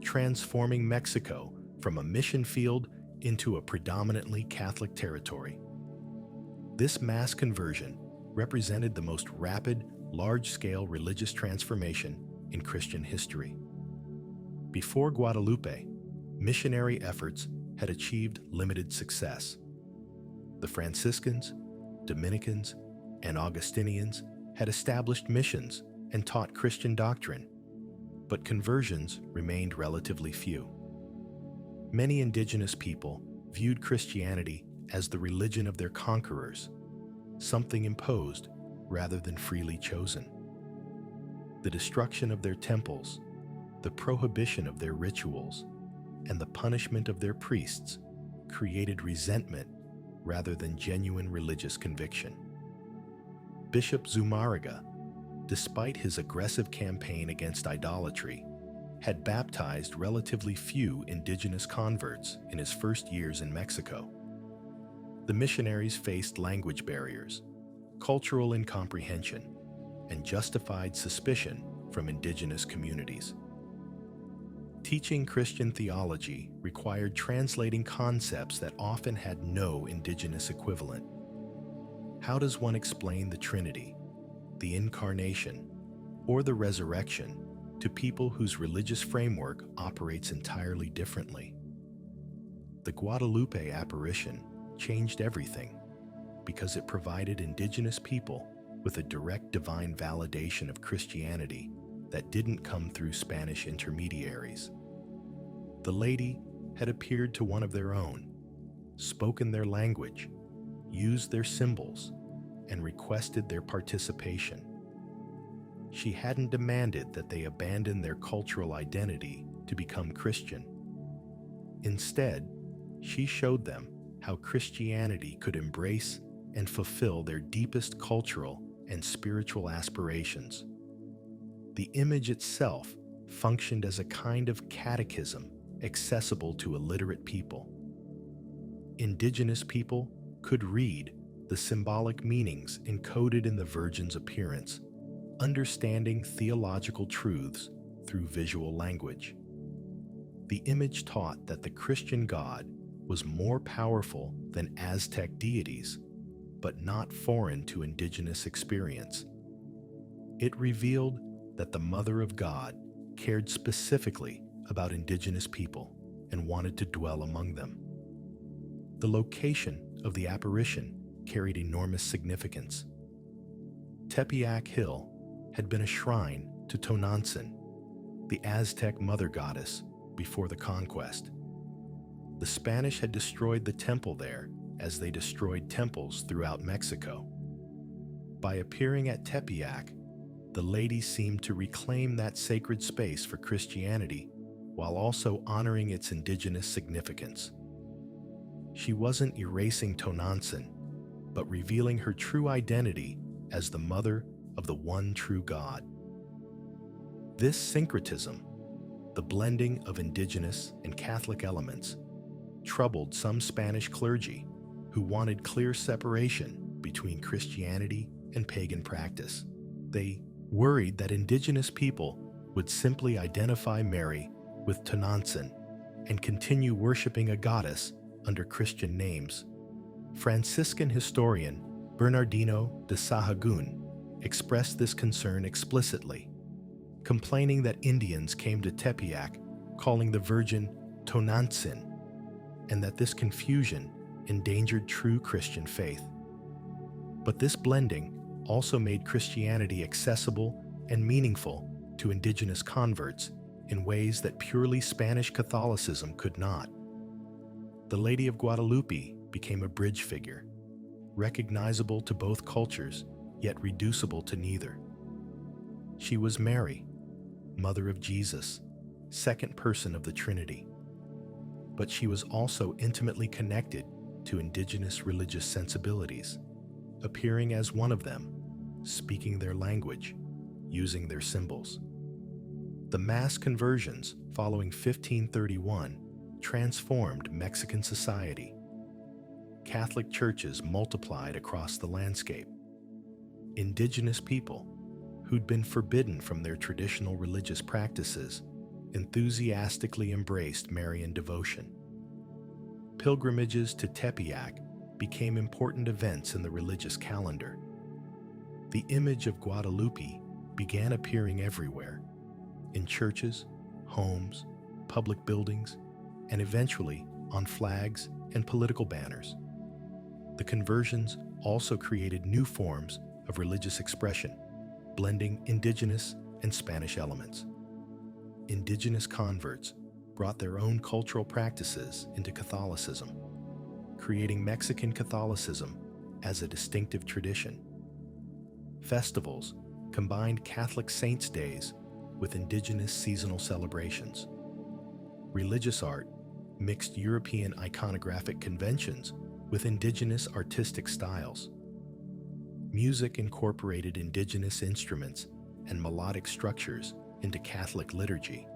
transforming Mexico from a mission field into a predominantly Catholic territory. This mass conversion represented the most rapid, large-scale religious transformation in Christian history. Before Guadalupe, missionary efforts had achieved limited success. The Franciscans, Dominicans, and Augustinians had established missions and taught Christian doctrine, but conversions remained relatively few. Many indigenous people viewed Christianity as the religion of their conquerors, something imposed rather than freely chosen. The destruction of their temples, the prohibition of their rituals, and the punishment of their priests created resentment rather than genuine religious conviction. Bishop Zumárraga, despite his aggressive campaign against idolatry, had baptized relatively few indigenous converts in his first years in Mexico. The missionaries faced language barriers, cultural incomprehension, and justified suspicion from indigenous communities. Teaching Christian theology required translating concepts that often had no indigenous equivalent. How does one explain the Trinity, the Incarnation, or the resurrection to people whose religious framework operates entirely differently. The Guadalupe apparition changed everything because it provided indigenous people with a direct divine validation of Christianity that didn't come through Spanish intermediaries. The lady had appeared to one of their own, spoken their language, used their symbols, and requested their participation. She hadn't demanded that they abandon their cultural identity to become Christian. Instead, she showed them how Christianity could embrace and fulfill their deepest cultural and spiritual aspirations. The image itself functioned as a kind of catechism accessible to illiterate people. Indigenous people could read the symbolic meanings encoded in the Virgin's appearance, understanding theological truths through visual language. The image taught that the Christian God was more powerful than Aztec deities, but not foreign to indigenous experience. It revealed that the Mother of God cared specifically about indigenous people and wanted to dwell among them. The location of the apparition carried enormous significance. Tepeyac Hill had been a shrine to Tonantzin, the Aztec mother goddess, before the conquest. The Spanish had destroyed the temple there as they destroyed temples throughout Mexico. By appearing at Tepeyac, the lady seemed to reclaim that sacred space for Christianity while also honoring its indigenous significance. She wasn't erasing Tonantzin, but revealing her true identity as the mother of the one true God. This syncretism, the blending of indigenous and Catholic elements, troubled some Spanish clergy who wanted clear separation between Christianity and pagan practice. They worried that indigenous people would simply identify Mary with Tonantzin and continue worshiping a goddess under Christian names. Franciscan historian Bernardino de Sahagún expressed this concern explicitly, complaining that Indians came to Tepeyac calling the Virgin Tonantzin, and that this confusion endangered true Christian faith. But this blending also made Christianity accessible and meaningful to indigenous converts in ways that purely Spanish Catholicism could not. The Lady of Guadalupe became a bridge figure, recognizable to both cultures, yet reducible to neither. She was Mary, Mother of Jesus, second person of the Trinity. But she was also intimately connected to indigenous religious sensibilities, appearing as one of them, speaking their language, using their symbols. The mass conversions following 1531 transformed Mexican society. Catholic churches multiplied across the landscape. Indigenous people, who'd been forbidden from their traditional religious practices, enthusiastically embraced Marian devotion. Pilgrimages to Tepeyac became important events in the religious calendar. The image of Guadalupe began appearing everywhere, in churches, homes, public buildings, and eventually on flags and political banners. The conversions also created new forms of religious expression, blending indigenous and Spanish elements. Indigenous converts brought their own cultural practices into Catholicism, creating Mexican Catholicism as a distinctive tradition. Festivals combined Catholic saints' days with indigenous seasonal celebrations. Religious art mixed European iconographic conventions with indigenous artistic styles. Music incorporated indigenous instruments and melodic structures into Catholic liturgy.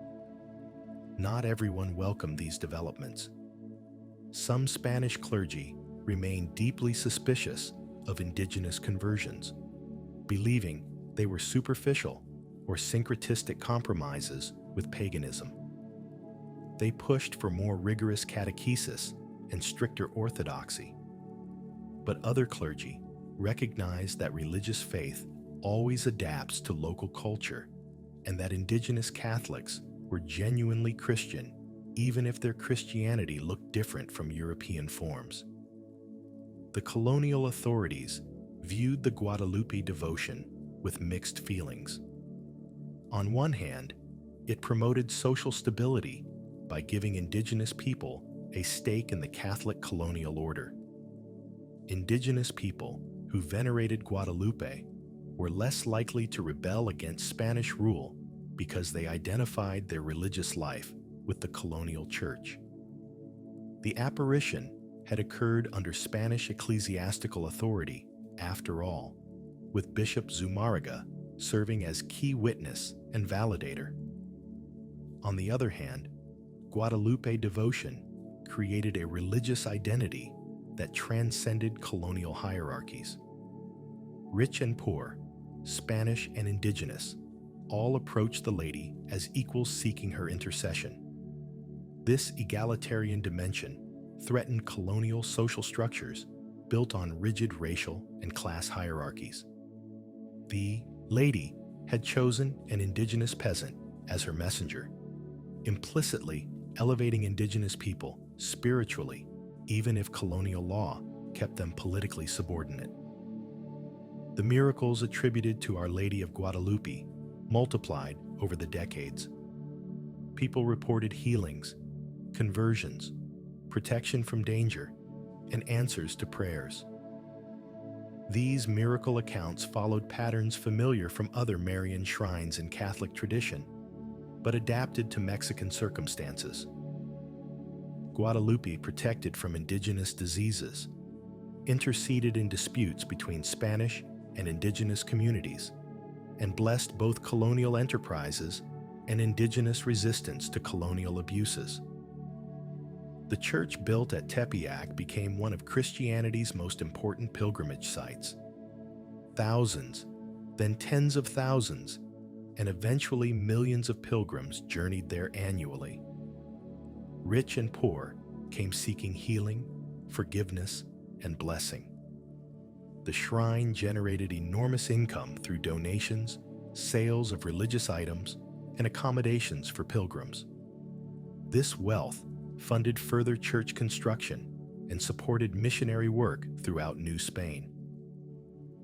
Not everyone welcomed these developments. Some Spanish clergy remained deeply suspicious of indigenous conversions, believing they were superficial or syncretistic compromises with paganism. They pushed for more rigorous catechesis and stricter orthodoxy. But other clergy recognized that religious faith always adapts to local culture and that indigenous Catholics were genuinely Christian, even if their Christianity looked different from European forms. The colonial authorities viewed the Guadalupe devotion with mixed feelings. On one hand, it promoted social stability by giving indigenous people a stake in the Catholic colonial order. Indigenous people who venerated Guadalupe were less likely to rebel against Spanish rule because they identified their religious life with the colonial church. The apparition had occurred under Spanish ecclesiastical authority, after all, with Bishop Zumárraga serving as key witness and validator. On the other hand, Guadalupe devotion created a religious identity that transcended colonial hierarchies. Rich and poor, Spanish and indigenous, all approached the lady as equals seeking her intercession. This egalitarian dimension threatened colonial social structures built on rigid racial and class hierarchies. The lady had chosen an indigenous peasant as her messenger, implicitly elevating indigenous people spiritually, even if colonial law kept them politically subordinate. The miracles attributed to Our Lady of Guadalupe multiplied over the decades. People reported healings, conversions, protection from danger, and answers to prayers. These miracle accounts followed patterns familiar from other Marian shrines in Catholic tradition, but adapted to Mexican circumstances. Guadalupe protected from indigenous diseases, interceded in disputes between Spanish and indigenous communities, and blessed both colonial enterprises and indigenous resistance to colonial abuses. The church built at Tepeyac became one of Christianity's most important pilgrimage sites. Thousands, then tens of thousands, and eventually millions of pilgrims journeyed there annually. Rich and poor came seeking healing, forgiveness, and blessing. The shrine generated enormous income through donations, sales of religious items, and accommodations for pilgrims. This wealth funded further church construction and supported missionary work throughout New Spain.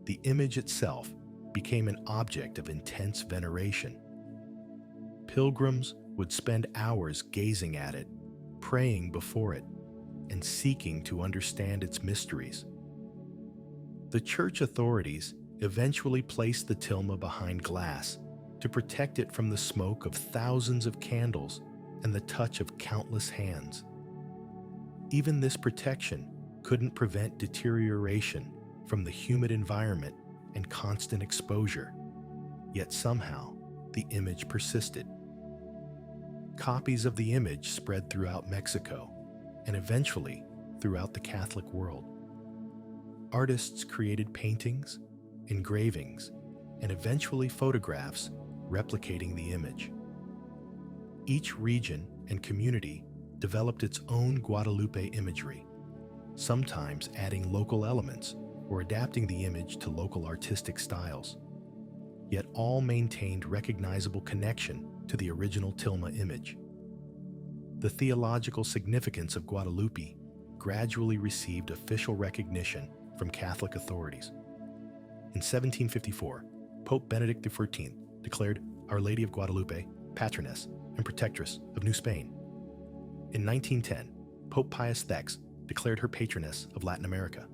The image itself became an object of intense veneration. Pilgrims would spend hours gazing at it, praying before it, and seeking to understand its mysteries. The church authorities eventually placed the tilma behind glass to protect it from the smoke of thousands of candles and the touch of countless hands. Even this protection couldn't prevent deterioration from the humid environment and constant exposure, yet somehow the image persisted. Copies of the image spread throughout Mexico and eventually throughout the Catholic world. Artists created paintings, engravings, and eventually photographs replicating the image. Each region and community developed its own Guadalupe imagery, sometimes adding local elements or adapting the image to local artistic styles. Yet all maintained recognizable connection to the original tilma image. The theological significance of Guadalupe gradually received official recognition from Catholic authorities. In 1754, Pope Benedict XIV declared Our Lady of Guadalupe Patroness and Protectress of New Spain. In 1910, Pope Pius X declared her Patroness of Latin America.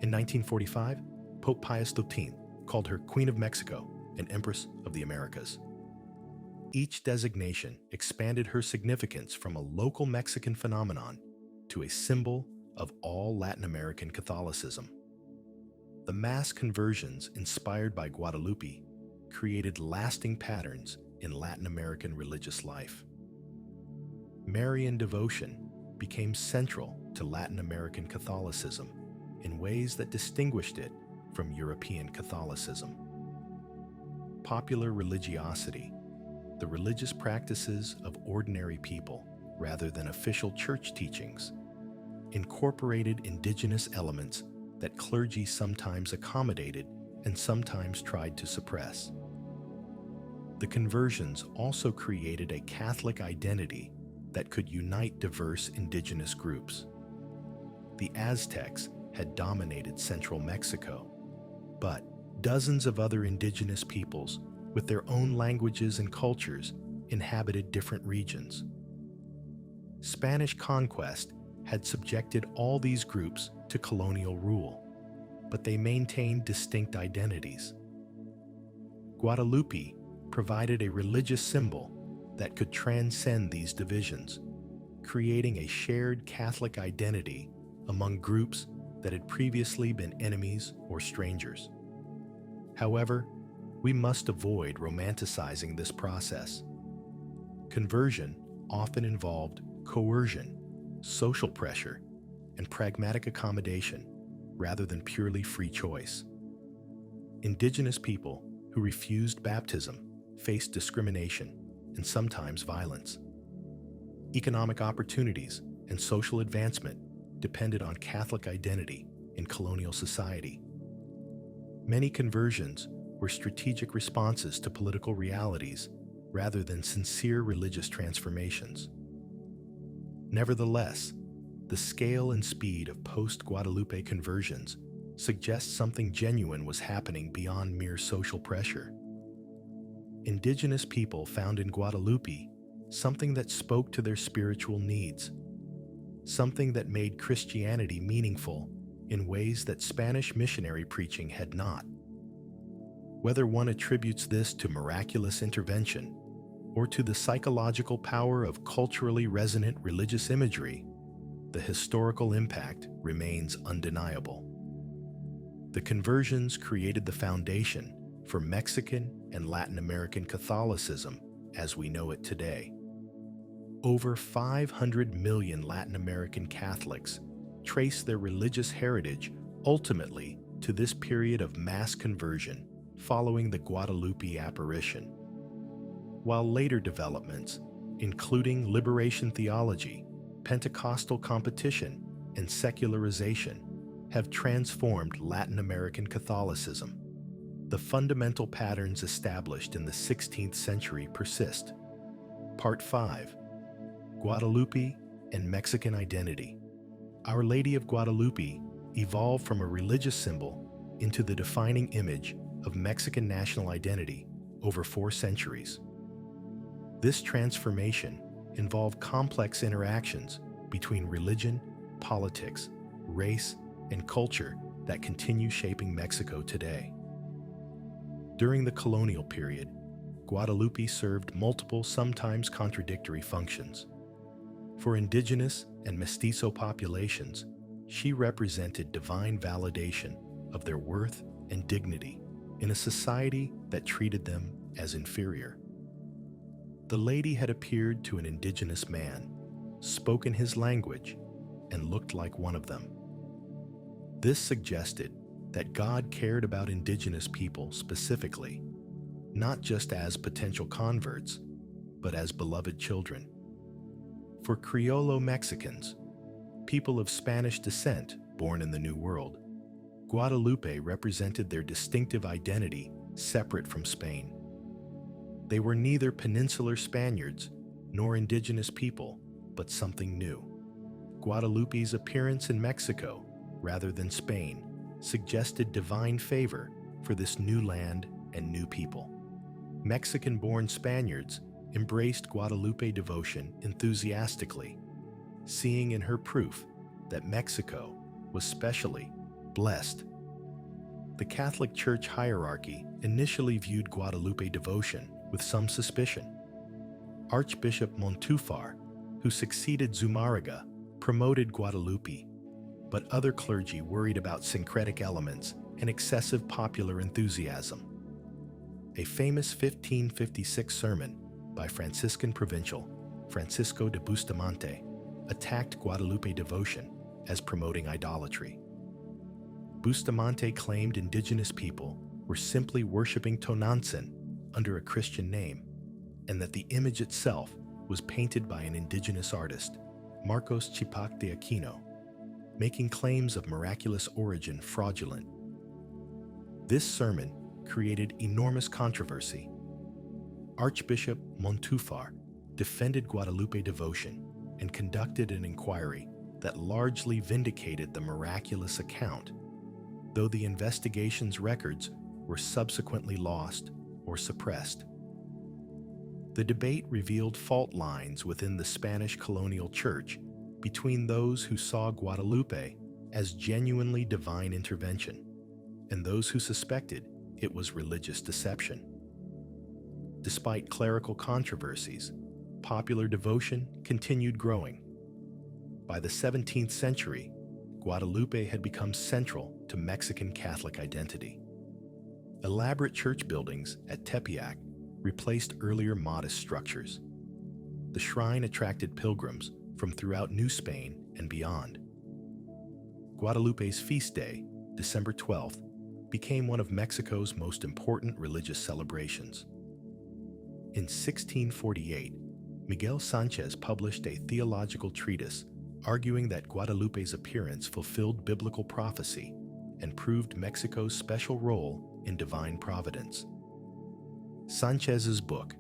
In 1945, Pope Pius XIII called her Queen of Mexico and Empress of the Americas. Each designation expanded her significance from a local Mexican phenomenon to a symbol of all Latin American Catholicism. The mass conversions inspired by Guadalupe created lasting patterns in Latin American religious life. Marian devotion became central to Latin American Catholicism in ways that distinguished it from European Catholicism. Popular religiosity, the religious practices of ordinary people rather than official church teachings, incorporated indigenous elements that clergy sometimes accommodated and sometimes tried to suppress. The conversions also created a Catholic identity that could unite diverse indigenous groups. The Aztecs had dominated central Mexico, but dozens of other indigenous peoples with their own languages and cultures inhabited different regions. Spanish conquest had subjected all these groups to colonial rule, but they maintained distinct identities. Guadalupe provided a religious symbol that could transcend these divisions, creating a shared Catholic identity among groups that had previously been enemies or strangers. However, we must avoid romanticizing this process. Conversion often involved coercion, social pressure, and pragmatic accommodation rather than purely free choice. Indigenous people who refused baptism faced discrimination and sometimes violence. Economic opportunities and social advancement depended on Catholic identity in colonial society. Many conversions were strategic responses to political realities rather than sincere religious transformations. Nevertheless, the scale and speed of post-Guadalupe conversions suggests something genuine was happening beyond mere social pressure. Indigenous people found in Guadalupe something that spoke to their spiritual needs, something that made Christianity meaningful in ways that Spanish missionary preaching had not. Whether one attributes this to miraculous intervention or to the psychological power of culturally resonant religious imagery, the historical impact remains undeniable. The conversions created the foundation for Mexican and Latin American Catholicism as we know it today. Over 500 million Latin American Catholics trace their religious heritage ultimately to this period of mass conversion following the Guadalupe apparition. While later developments, including liberation theology, Pentecostal competition, and secularization, have transformed Latin American Catholicism, the fundamental patterns established in the 16th century persist. Part 5. Guadalupe and Mexican Identity. Our Lady of Guadalupe evolved from a religious symbol into the defining image of Mexican national identity over 4 centuries. This transformation involved complex interactions between religion, politics, race, and culture that continue shaping Mexico today. During the colonial period, Guadalupe served multiple, sometimes contradictory functions. For indigenous and mestizo populations, she represented divine validation of their worth and dignity in a society that treated them as inferior. The lady had appeared to an indigenous man, spoken his language, and looked like one of them. This suggested that God cared about indigenous people specifically, not just as potential converts, but as beloved children. For Criollo Mexicans, people of Spanish descent born in the New World, Guadalupe represented their distinctive identity separate from Spain. They were neither peninsular Spaniards nor indigenous people, but something new. Guadalupe's appearance in Mexico, rather than Spain, suggested divine favor for this new land and new people. Mexican-born Spaniards embraced Guadalupe devotion enthusiastically, seeing in her proof that Mexico was specially blessed. The Catholic Church hierarchy initially viewed Guadalupe devotion with some suspicion. Archbishop Montúfar, who succeeded Zumárraga, promoted Guadalupe, but other clergy worried about syncretic elements and excessive popular enthusiasm. A famous 1556 sermon by Franciscan provincial Francisco de Bustamante attacked Guadalupe devotion as promoting idolatry. Bustamante claimed indigenous people were simply worshiping Tonantzin under a Christian name, and that the image itself was painted by an indigenous artist, Marcos Chipac de Aquino, making claims of miraculous origin fraudulent. This sermon created enormous controversy. Archbishop Montufar defended Guadalupe devotion and conducted an inquiry that largely vindicated the miraculous account, though the investigation's records were subsequently lost or suppressed. The debate revealed fault lines within the Spanish colonial church between those who saw Guadalupe as genuinely divine intervention and those who suspected it was religious deception. Despite clerical controversies, popular devotion continued growing. By the 17th century, Guadalupe had become central to Mexican Catholic identity. Elaborate church buildings at Tepeyac replaced earlier modest structures. The shrine attracted pilgrims from throughout New Spain and beyond. Guadalupe's feast day, December 12th, became one of Mexico's most important religious celebrations. In 1648, Miguel Sanchez published a theological treatise arguing that Guadalupe's appearance fulfilled biblical prophecy and proved Mexico's special role in divine providence. Sanchez's book,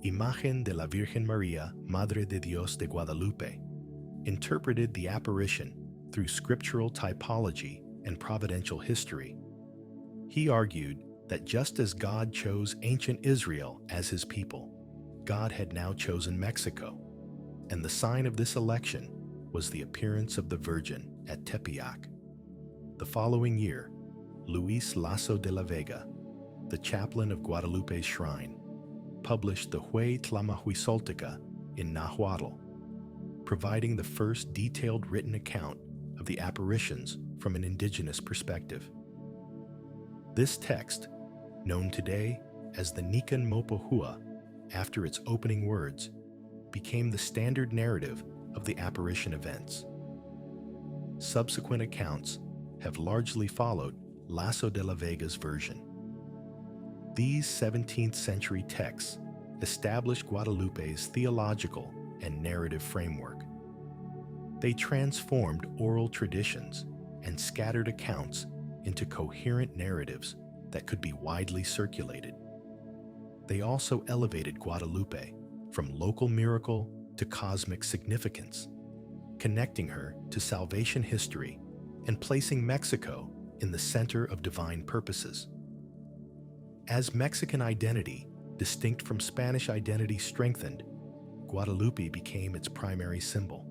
Imagen de la Virgen María, Madre de Dios de Guadalupe, interpreted the apparition through scriptural typology and providential history. He argued that just as God chose ancient Israel as his people, God had now chosen Mexico, and the sign of this election was the appearance of the Virgin at Tepeyac. The following year, Luis Lasso de la Vega, the chaplain of Guadalupe's shrine, published the Huaytlamahuizolteca in Nahuatl, providing the first detailed written account of the apparitions from an indigenous perspective. This text, known today as the Nican Mopohua after its opening words, became the standard narrative of the apparition events. Subsequent accounts have largely followed Lasso de la Vega's version. These 17th century texts established Guadalupe's theological and narrative framework. They transformed oral traditions and scattered accounts into coherent narratives that could be widely circulated. They also elevated Guadalupe from local miracle to cosmic significance, connecting her to salvation history and placing Mexico in the center of divine purposes. As Mexican identity, distinct from Spanish identity, strengthened, Guadalupe became its primary symbol.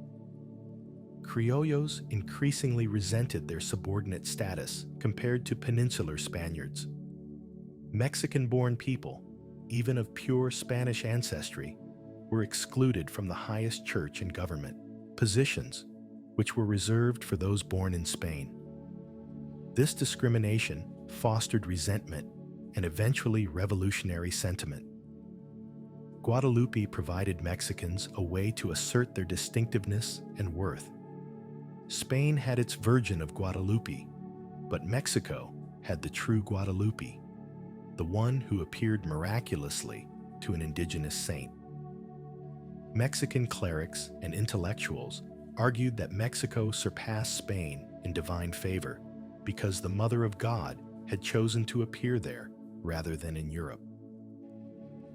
Criollos increasingly resented their subordinate status compared to peninsular Spaniards. Mexican-born people, even of pure Spanish ancestry, were excluded from the highest church and government positions, which were reserved for those born in Spain. This discrimination fostered resentment and eventually revolutionary sentiment. Guadalupe provided Mexicans a way to assert their distinctiveness and worth. Spain had its Virgin of Guadalupe, but Mexico had the true Guadalupe, the one who appeared miraculously to an indigenous saint. Mexican clerics and intellectuals argued that Mexico surpassed Spain in divine favor because the Mother of God had chosen to appear there rather than in Europe.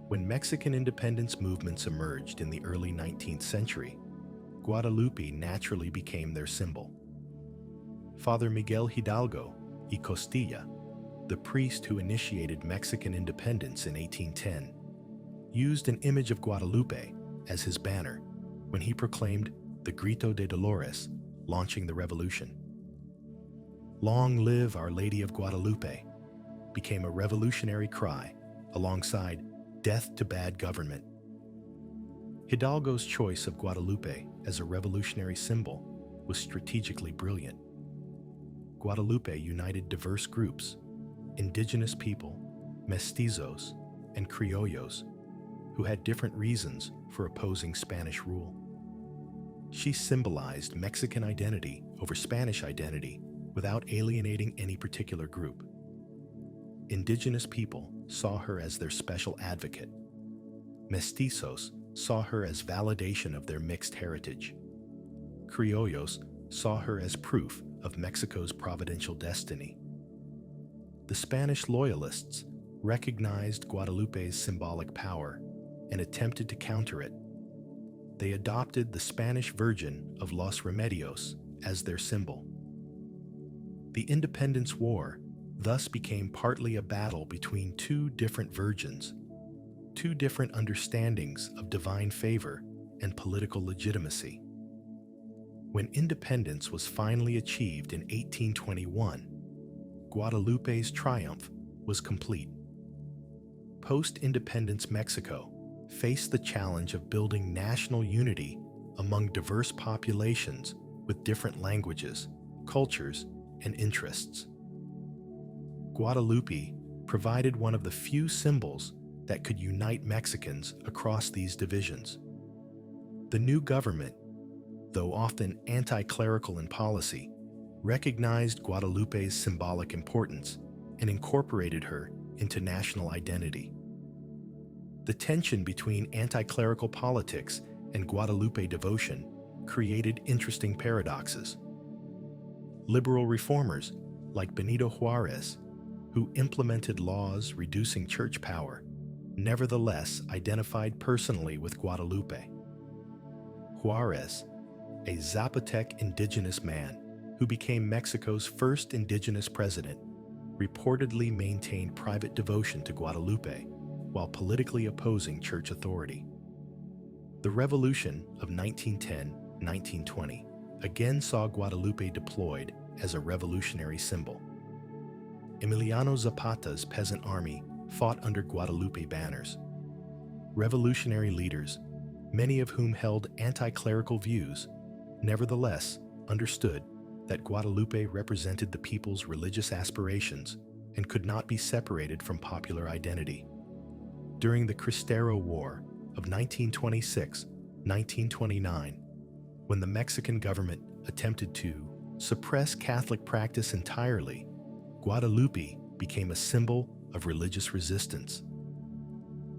When Mexican independence movements emerged in the early 19th century, Guadalupe naturally became their symbol. Father Miguel Hidalgo y Costilla, the priest who initiated Mexican independence in 1810, used an image of Guadalupe as his banner when he proclaimed the Grito de Dolores, launching the revolution. "Long live Our Lady of Guadalupe" became a revolutionary cry alongside "Death to Bad Government." Hidalgo's choice of Guadalupe as a revolutionary symbol was strategically brilliant. Guadalupe united diverse groups, indigenous people, mestizos, and criollos, who had different reasons for opposing Spanish rule. She symbolized Mexican identity over Spanish identity without alienating any particular group. Indigenous people saw her as their special advocate. Mestizos saw her as validation of their mixed heritage. Criollos saw her as proof of Mexico's providential destiny. The Spanish loyalists recognized Guadalupe's symbolic power and attempted to counter it. They adopted the Spanish Virgin of Los Remedios as their symbol. The Independence War thus became partly a battle between two different virgins, two different understandings of divine favor and political legitimacy. When independence was finally achieved in 1821, Guadalupe's triumph was complete. Post-independence Mexico faced the challenge of building national unity among diverse populations with different languages, cultures, and interests. Guadalupe provided one of the few symbols that could unite Mexicans across these divisions. The new government, though often anti-clerical in policy, recognized Guadalupe's symbolic importance and incorporated her into national identity. The tension between anti-clerical politics and Guadalupe devotion created interesting paradoxes. Liberal reformers like Benito Juarez, who implemented laws reducing church power, nevertheless identified personally with Guadalupe. Juarez, a Zapotec indigenous man who became Mexico's first indigenous president, reportedly maintained private devotion to Guadalupe while politically opposing church authority. The Revolution of 1910-1920 again saw Guadalupe deployed as a revolutionary symbol. Emiliano Zapata's peasant army fought under Guadalupe banners. Revolutionary leaders, many of whom held anti-clerical views, nevertheless understood that Guadalupe represented the people's religious aspirations and could not be separated from popular identity. During the Cristero War of 1926-1929, when the Mexican government attempted to suppress Catholic practice entirely, Guadalupe became a symbol of religious resistance.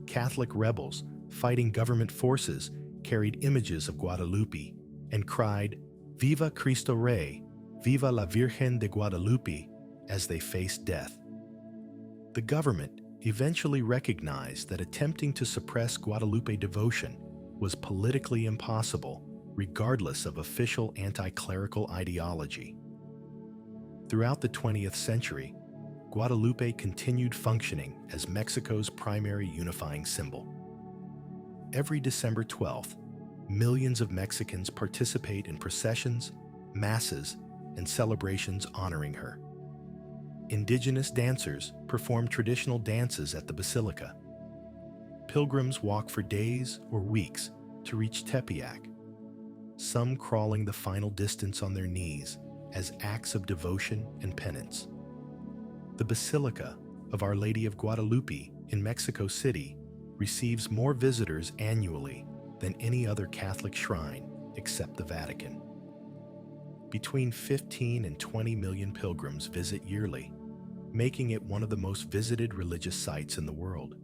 Catholic rebels fighting government forces carried images of Guadalupe and cried, "Viva Cristo Rey, Viva la Virgen de Guadalupe," as they faced death. The government eventually recognized that attempting to suppress Guadalupe devotion was politically impossible, regardless of official anti-clerical ideology. Throughout the 20th century, Guadalupe continued functioning as Mexico's primary unifying symbol. Every December 12th, millions of Mexicans participate in processions, masses, and celebrations honoring her. Indigenous dancers perform traditional dances at the basilica. Pilgrims walk for days or weeks to reach Tepeyac, some crawling the final distance on their knees as acts of devotion and penance. The Basilica of Our Lady of Guadalupe in Mexico City receives more visitors annually than any other Catholic shrine except the Vatican. Between 15 and 20 million pilgrims visit yearly, making it one of the most visited religious sites in the world.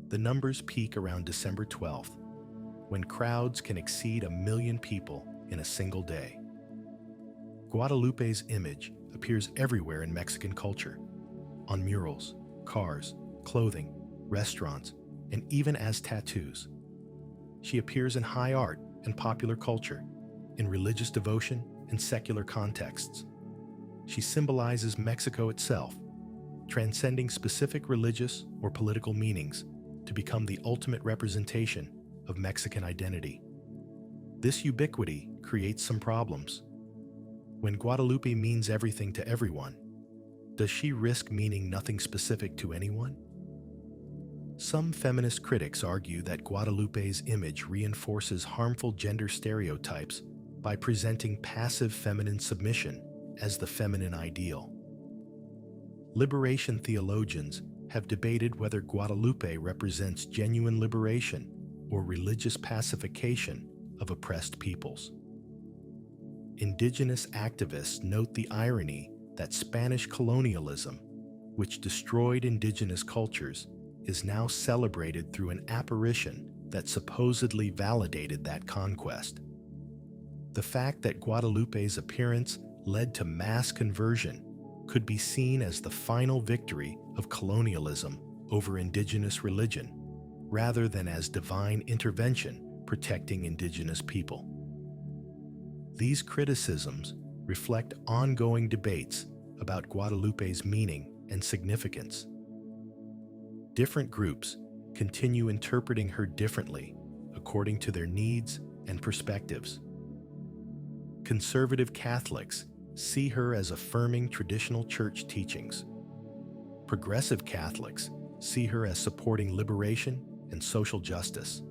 The numbers peak around December 12th, when crowds can exceed 1 million people in a single day. Guadalupe's image appears everywhere in Mexican culture, on murals, cars, clothing, restaurants, and even as tattoos. She appears in high art and popular culture, in religious devotion and secular contexts. She symbolizes Mexico itself, transcending specific religious or political meanings to become the ultimate representation of Mexican identity. This ubiquity creates some problems. When Guadalupe means everything to everyone, does she risk meaning nothing specific to anyone? Some feminist critics argue that Guadalupe's image reinforces harmful gender stereotypes by presenting passive feminine submission as the feminine ideal. Liberation theologians have debated whether Guadalupe represents genuine liberation or religious pacification of oppressed peoples. Indigenous activists note the irony that Spanish colonialism, which destroyed indigenous cultures, is now celebrated through an apparition that supposedly validated that conquest. The fact that Guadalupe's appearance led to mass conversion could be seen as the final victory of colonialism over indigenous religion, rather than as divine intervention protecting indigenous people. These criticisms reflect ongoing debates about Guadalupe's meaning and significance. Different groups continue interpreting her differently according to their needs and perspectives. Conservative Catholics see her as affirming traditional church teachings. Progressive Catholics see her as supporting liberation and social justice.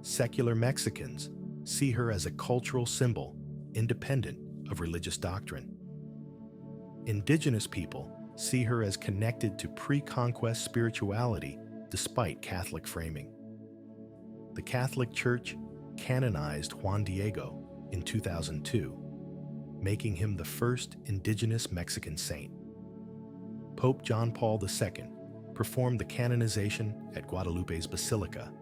Secular Mexicans see her as a cultural symbol independent of religious doctrine. Indigenous people see her as connected to pre-conquest spirituality despite Catholic framing. The Catholic Church canonized Juan Diego in 2002, making him the first indigenous Mexican saint. Pope John Paul II performed the canonization at Guadalupe's Basilica,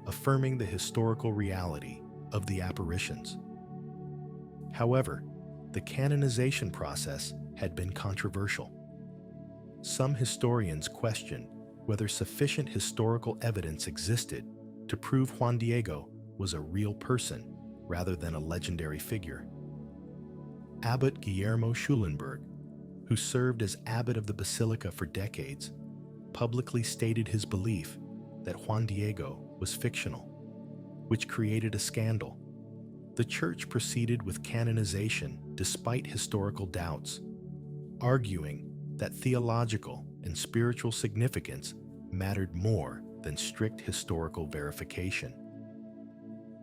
affirming the historical reality of the apparitions. However, the canonization process had been controversial. Some historians question whether sufficient historical evidence existed to prove Juan Diego was a real person rather than a legendary figure. Abbot Guillermo Schulenberg, who served as abbot of the basilica for decades, publicly stated his belief that Juan Diego was fictional, which created a scandal. The church proceeded with canonization despite historical doubts, arguing that theological and spiritual significance mattered more than strict historical verification.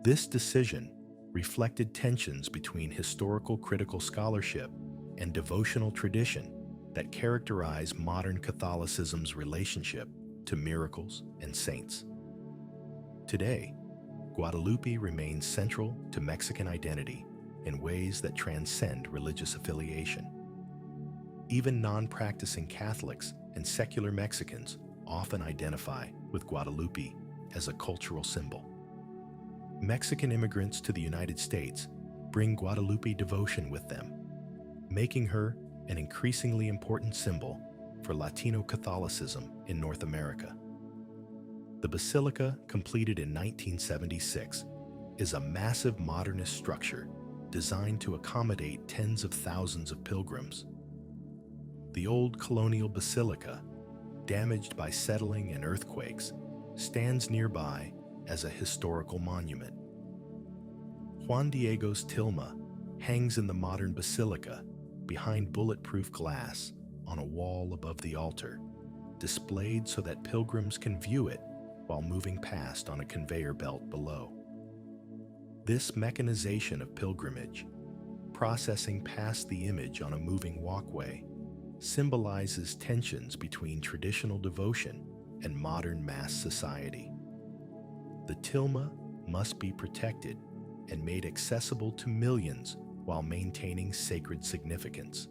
This decision reflected tensions between historical critical scholarship and devotional tradition that characterize modern Catholicism's relationship to miracles and saints. Today, Guadalupe remains central to Mexican identity in ways that transcend religious affiliation. Even non-practicing Catholics and secular Mexicans often identify with Guadalupe as a cultural symbol. Mexican immigrants to the United States bring Guadalupe devotion with them, making her an increasingly important symbol for Latino Catholicism in North America. The basilica, completed in 1976, is a massive modernist structure designed to accommodate tens of thousands of pilgrims. The old colonial basilica, damaged by settling and earthquakes, stands nearby as a historical monument. Juan Diego's tilma hangs in the modern basilica behind bulletproof glass on a wall above the altar, displayed so that pilgrims can view it while moving past on a conveyor belt below. This mechanization of pilgrimage, processing past the image on a moving walkway, symbolizes tensions between traditional devotion and modern mass society. The tilma must be protected and made accessible to millions while maintaining sacred significance.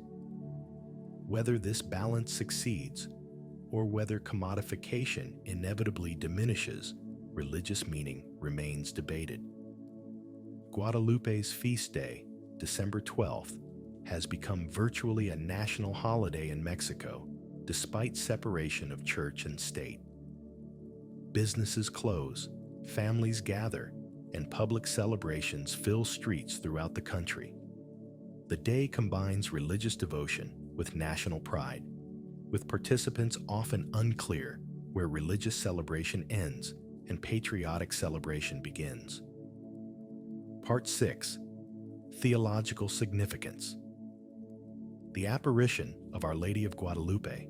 Whether this balance succeeds or whether commodification inevitably diminishes religious meaning remains debated. Guadalupe's feast day, December 12th, has become virtually a national holiday in Mexico, despite separation of church and state. Businesses close, families gather, and public celebrations fill streets throughout the country. The day combines religious devotion with national pride, with participants often unclear where religious celebration ends and patriotic celebration begins. Part 6. Theological Significance. The apparition of Our Lady of Guadalupe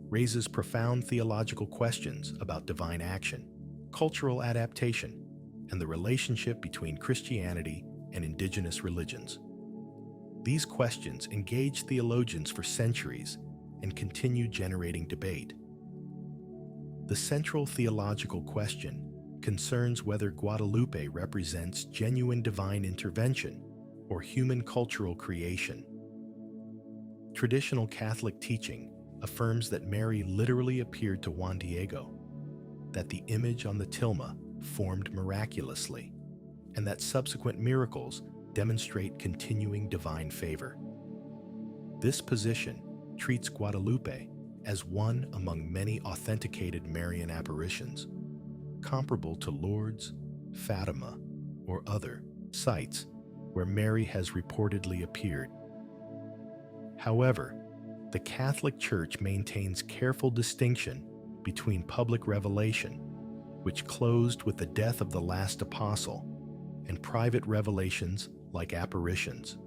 raises profound theological questions about divine action, cultural adaptation, and the relationship between Christianity and indigenous religions. These questions engage theologians for centuries and continue generating debate. The central theological question concerns whether Guadalupe represents genuine divine intervention or human cultural creation. Traditional Catholic teaching affirms that Mary literally appeared to Juan Diego, that the image on the tilma formed miraculously, and that subsequent miracles demonstrate continuing divine favor. This position treats Guadalupe as one among many authenticated Marian apparitions, comparable to Lourdes, Fatima, or other sites where Mary has reportedly appeared. However, the Catholic Church maintains careful distinction between public revelation, which closed with the death of the last apostle, and private revelations like apparitions.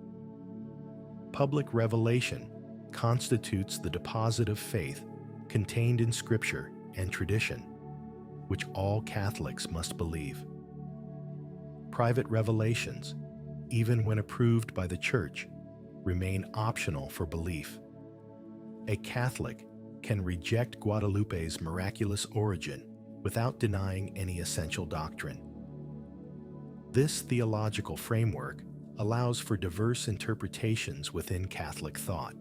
Public revelation constitutes the deposit of faith contained in Scripture and tradition, which all Catholics must believe. Private revelations, even when approved by the Church, remain optional for belief. A Catholic can reject Guadalupe's miraculous origin without denying any essential doctrine. This theological framework allows for diverse interpretations within Catholic thought.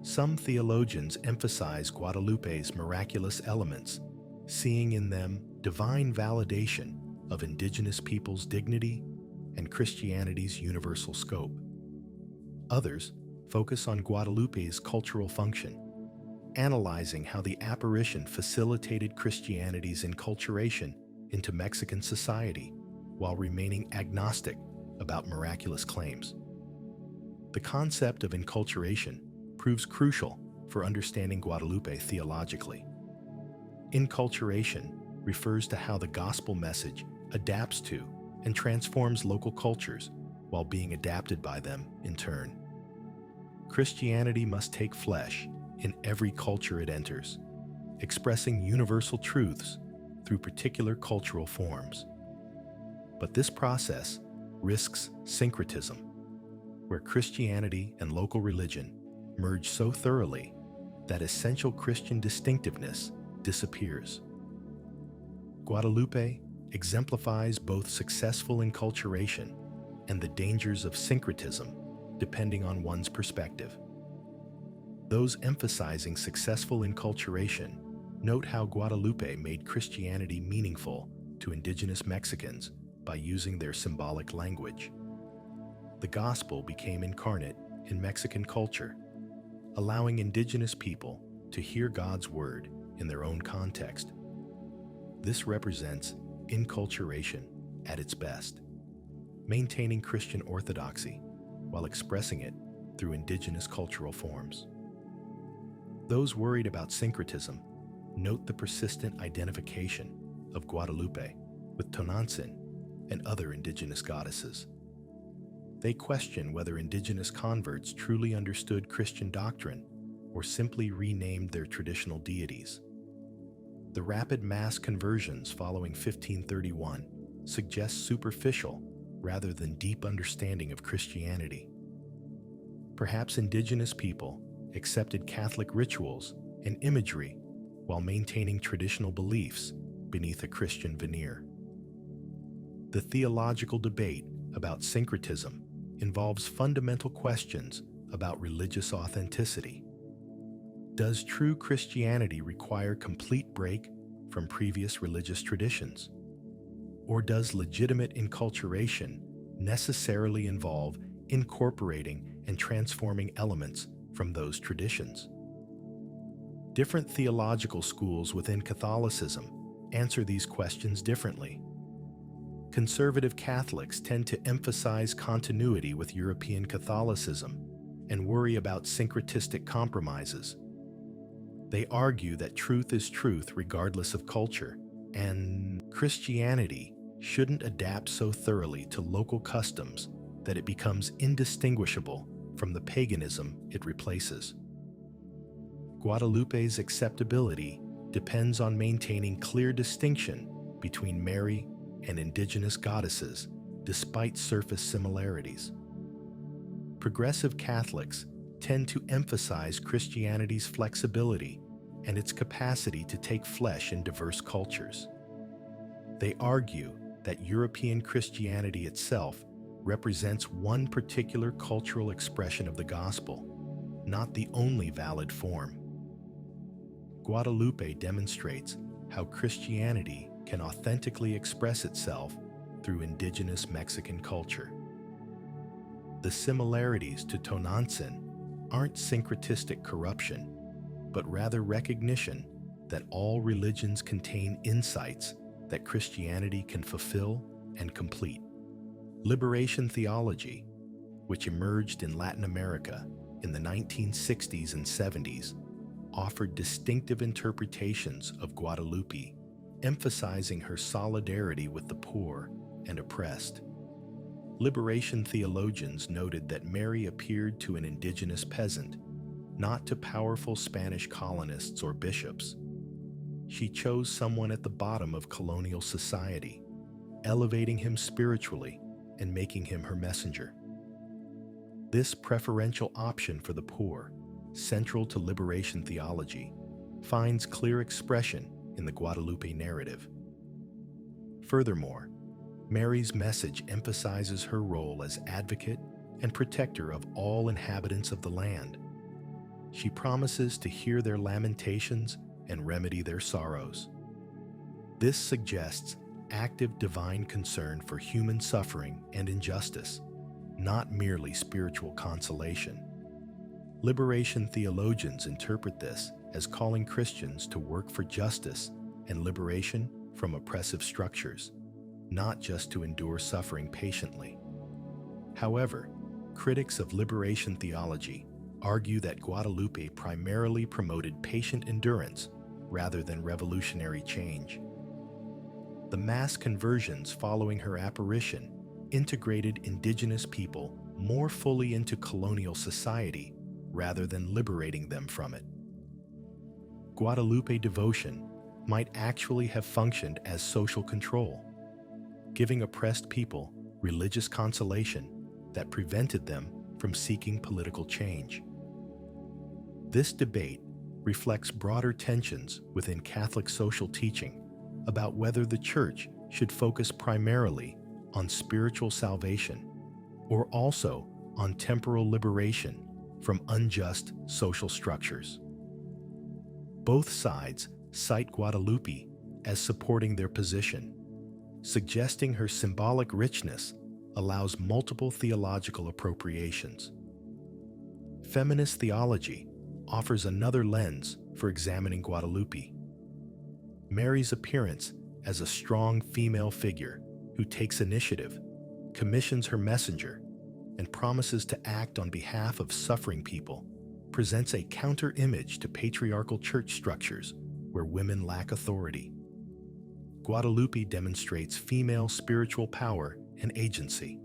Some theologians emphasize Guadalupe's miraculous elements, seeing in them divine validation of indigenous peoples' dignity and Christianity's universal scope. Others focus on Guadalupe's cultural function, analyzing how the apparition facilitated Christianity's enculturation into Mexican society while remaining agnostic about miraculous claims. The concept of enculturation proves crucial for understanding Guadalupe theologically. Enculturation refers to how the gospel message adapts to and transforms local cultures while being adapted by them in turn. Christianity must take flesh in every culture it enters, expressing universal truths through particular cultural forms. But this process risks syncretism, where Christianity and local religion merge so thoroughly that essential Christian distinctiveness disappears. Guadalupe exemplifies both successful enculturation and the dangers of syncretism, depending on one's perspective. Those emphasizing successful enculturation note how Guadalupe made Christianity meaningful to indigenous Mexicans by using their symbolic language. The gospel became incarnate in Mexican culture, allowing indigenous people to hear God's word in their own context. This represents enculturation at its best, maintaining Christian orthodoxy while expressing it through indigenous cultural forms. Those worried about syncretism note the persistent identification of Guadalupe with Tonantzin and other indigenous goddesses. They question whether indigenous converts truly understood Christian doctrine or simply renamed their traditional deities. The rapid mass conversions following 1531 suggest superficial rather than deep understanding of Christianity. Perhaps indigenous people accepted Catholic rituals and imagery while maintaining traditional beliefs beneath a Christian veneer. The theological debate about syncretism involves fundamental questions about religious authenticity. Does true Christianity require complete break from previous religious traditions? Or does legitimate enculturation necessarily involve incorporating and transforming elements from those traditions? Different theological schools within Catholicism answer these questions differently. Conservative Catholics tend to emphasize continuity with European Catholicism and worry about syncretistic compromises. They argue that truth is truth regardless of culture, and Christianity shouldn't adapt so thoroughly to local customs that it becomes indistinguishable from the paganism it replaces. Guadalupe's acceptability depends on maintaining clear distinction between Mary and indigenous goddesses, despite surface similarities. Progressive Catholics tend to emphasize Christianity's flexibility and its capacity to take flesh in diverse cultures. They argue that European Christianity itself represents one particular cultural expression of the gospel, not the only valid form. Guadalupe demonstrates how Christianity can authentically express itself through indigenous Mexican culture. The similarities to Tonantzin aren't syncretistic corruption, but rather recognition that all religions contain insights that Christianity can fulfill and complete. Liberation theology, which emerged in Latin America in the 1960s and 70s, offered distinctive interpretations of Guadalupe, emphasizing her solidarity with the poor and oppressed. Liberation theologians noted that Mary appeared to an indigenous peasant, not to powerful Spanish colonists or bishops. She chose someone at the bottom of colonial society, elevating him spiritually and making him her messenger. This preferential option for the poor, central to liberation theology, finds clear expression in the Guadalupe narrative. Furthermore, Mary's message emphasizes her role as advocate and protector of all inhabitants of the land. She promises to hear their lamentations and remedy their sorrows. This suggests active divine concern for human suffering and injustice, not merely spiritual consolation. Liberation theologians interpret this as calling Christians to work for justice and liberation from oppressive structures, not just to endure suffering patiently. However, critics of liberation theology argue that Guadalupe primarily promoted patient endurance rather than revolutionary change. The mass conversions following her apparition integrated indigenous people more fully into colonial society rather than liberating them from it. Guadalupe devotion might actually have functioned as social control, giving oppressed people religious consolation that prevented them from seeking political change. This debate reflects broader tensions within Catholic social teaching about whether the Church should focus primarily on spiritual salvation or also on temporal liberation from unjust social structures. Both sides cite Guadalupe as supporting their position, suggesting her symbolic richness allows multiple theological appropriations. Feminist theology offers another lens for examining Guadalupe. Mary's appearance as a strong female figure who takes initiative, commissions her messenger, and promises to act on behalf of suffering people presents a counter-image to patriarchal church structures where women lack authority. Guadalupe demonstrates female spiritual power and agency.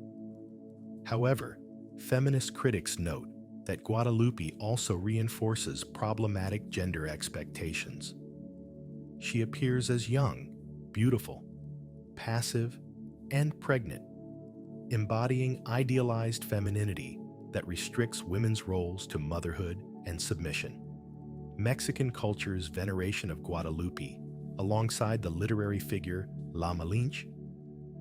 However, feminist critics note that Guadalupe also reinforces problematic gender expectations. She appears as young, beautiful, passive, and pregnant, embodying idealized femininity that restricts women's roles to motherhood and submission. Mexican culture's veneration of Guadalupe, alongside the literary figure La Malinche,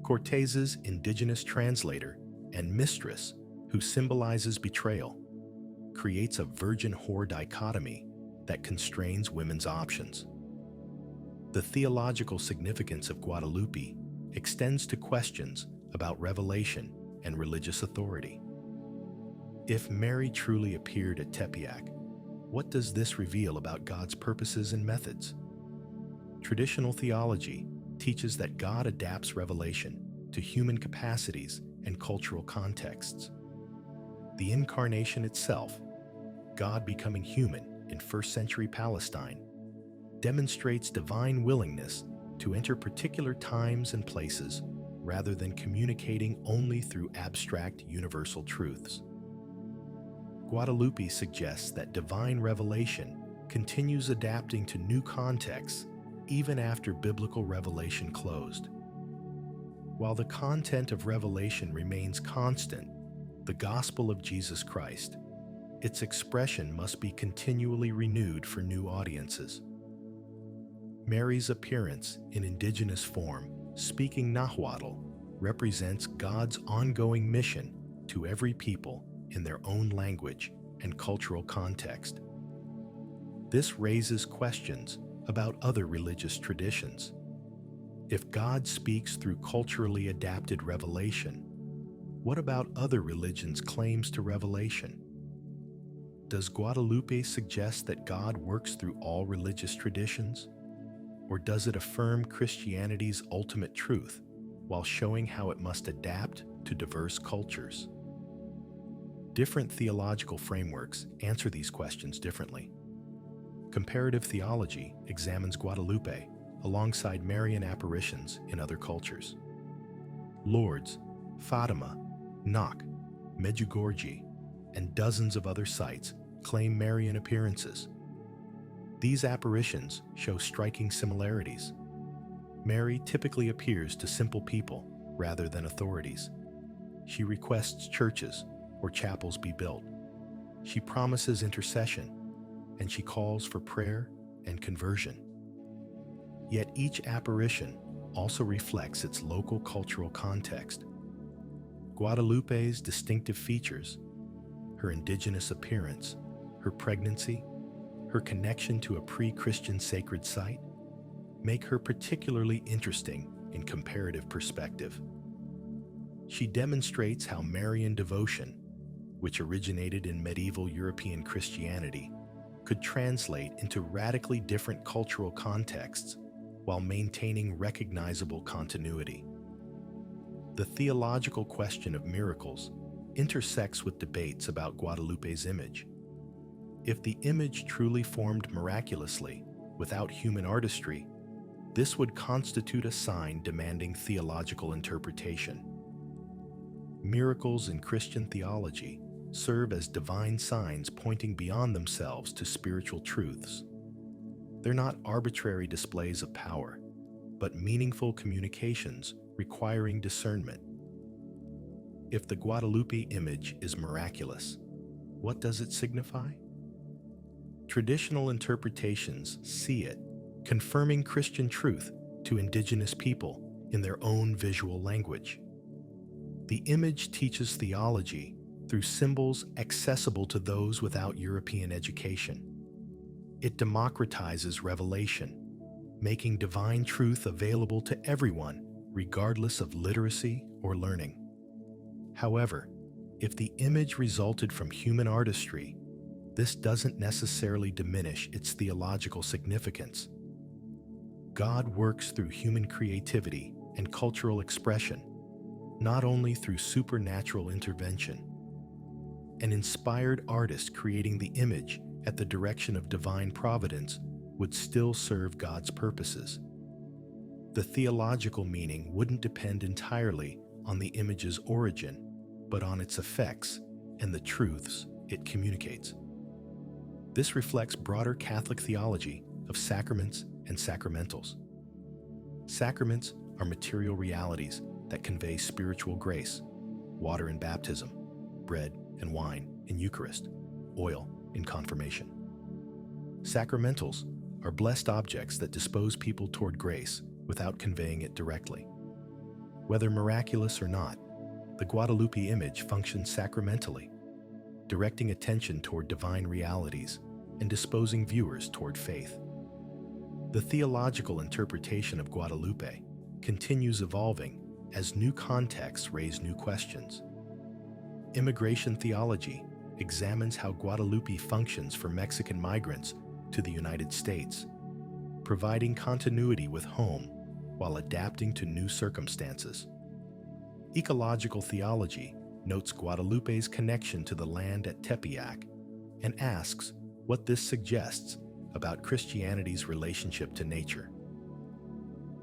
Cortez's indigenous translator and mistress who symbolizes betrayal, creates a virgin-whore dichotomy that constrains women's options. The theological significance of Guadalupe extends to questions about revelation and religious authority. If Mary truly appeared at Tepeyac, what does this reveal about God's purposes and methods? Traditional theology teaches that God adapts revelation to human capacities and cultural contexts. The incarnation itself, God becoming human in first-century Palestine, demonstrates divine willingness to enter particular times and places rather than communicating only through abstract universal truths. Guadalupe suggests that divine revelation continues adapting to new contexts even after biblical revelation closed. While the content of revelation remains constant, the gospel of Jesus Christ, its expression must be continually renewed for new audiences. Mary's appearance in indigenous form, speaking Nahuatl, represents God's ongoing mission to every people in their own language and cultural context. This raises questions about other religious traditions. If God speaks through culturally adapted revelation, what about other religions' claims to revelation? Does Guadalupe suggest that God works through all religious traditions? Or does it affirm Christianity's ultimate truth while showing how it must adapt to diverse cultures? Different theological frameworks answer these questions differently. Comparative theology examines Guadalupe alongside Marian apparitions in other cultures. Lourdes, Fatima, Knock, Medjugorje, and dozens of other sites claim Marian appearances. These apparitions show striking similarities. Mary typically appears to simple people rather than authorities. She requests churches or chapels be built. She promises intercession, and she calls for prayer and conversion. Yet each apparition also reflects its local cultural context. Guadalupe's distinctive features, her indigenous appearance, her pregnancy, her connection to a pre-Christian sacred site, make her particularly interesting in comparative perspective. She demonstrates how Marian devotion, which originated in medieval European Christianity, could translate into radically different cultural contexts while maintaining recognizable continuity. The theological question of miracles intersects with debates about Guadalupe's image. If the image truly formed miraculously, without human artistry, this would constitute a sign demanding theological interpretation. Miracles in Christian theology serve as divine signs pointing beyond themselves to spiritual truths. They're not arbitrary displays of power, but meaningful communications requiring discernment. If the Guadalupe image is miraculous, what does it signify? Traditional interpretations see it confirming Christian truth to indigenous people in their own visual language. The image teaches theology through symbols accessible to those without European education. It democratizes revelation, making divine truth available to everyone regardless of literacy or learning. However, if the image resulted from human artistry, this doesn't necessarily diminish its theological significance. God works through human creativity and cultural expression, not only through supernatural intervention. An inspired artist creating the image at the direction of divine providence would still serve God's purposes. The theological meaning wouldn't depend entirely on the image's origin, but on its effects and the truths it communicates. This reflects broader Catholic theology of sacraments and sacramentals. Sacraments are material realities that convey spiritual grace: water in baptism, bread and wine in Eucharist, oil in confirmation. Sacramentals are blessed objects that dispose people toward grace without conveying it directly. Whether miraculous or not, the Guadalupe image functions sacramentally, directing attention toward divine realities and disposing viewers toward faith. The theological interpretation of Guadalupe continues evolving as new contexts raise new questions. Immigration theology examines how Guadalupe functions for Mexican migrants to the United States, providing continuity with home while adapting to new circumstances. Ecological theology notes Guadalupe's connection to the land at Tepeyac and asks what this suggests about Christianity's relationship to nature.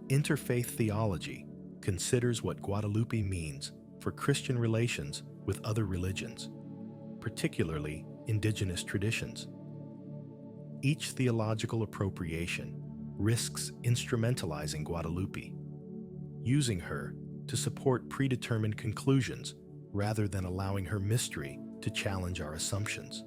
Interfaith theology considers what Guadalupe means for Christian relations with other religions, particularly indigenous traditions. Each theological appropriation risks instrumentalizing Guadalupe, using her to support predetermined conclusions rather than allowing her mystery to challenge our assumptions.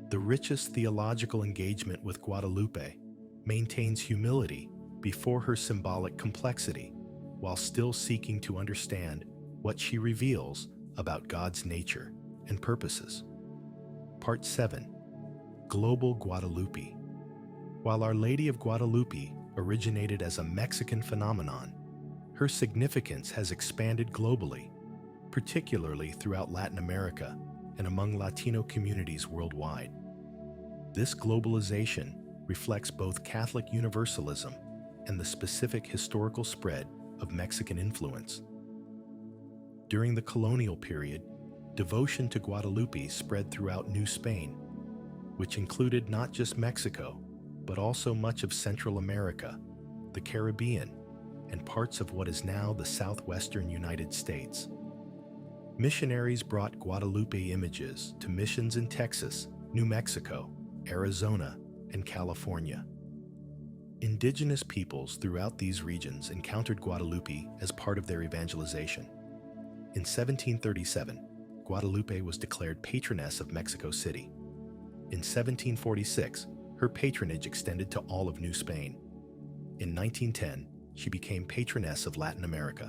The richest theological engagement with Guadalupe maintains humility before her symbolic complexity, while still seeking to understand what she reveals about God's nature and purposes. Part 7. Global Guadalupe. While Our Lady of Guadalupe originated as a Mexican phenomenon, her significance has expanded globally, particularly throughout Latin America and among Latino communities worldwide. This globalization reflects both Catholic universalism and the specific historical spread of Mexican influence. During the colonial period, devotion to Guadalupe spread throughout New Spain, which included not just Mexico, but also much of Central America, the Caribbean, and parts of what is now the southwestern United States. Missionaries brought Guadalupe images to missions in Texas, New Mexico, Arizona, and California. Indigenous peoples throughout these regions encountered Guadalupe as part of their evangelization. In 1737, Guadalupe was declared Patroness of Mexico City. In 1746, her patronage extended to all of New Spain. In 1910, she became Patroness of Latin America.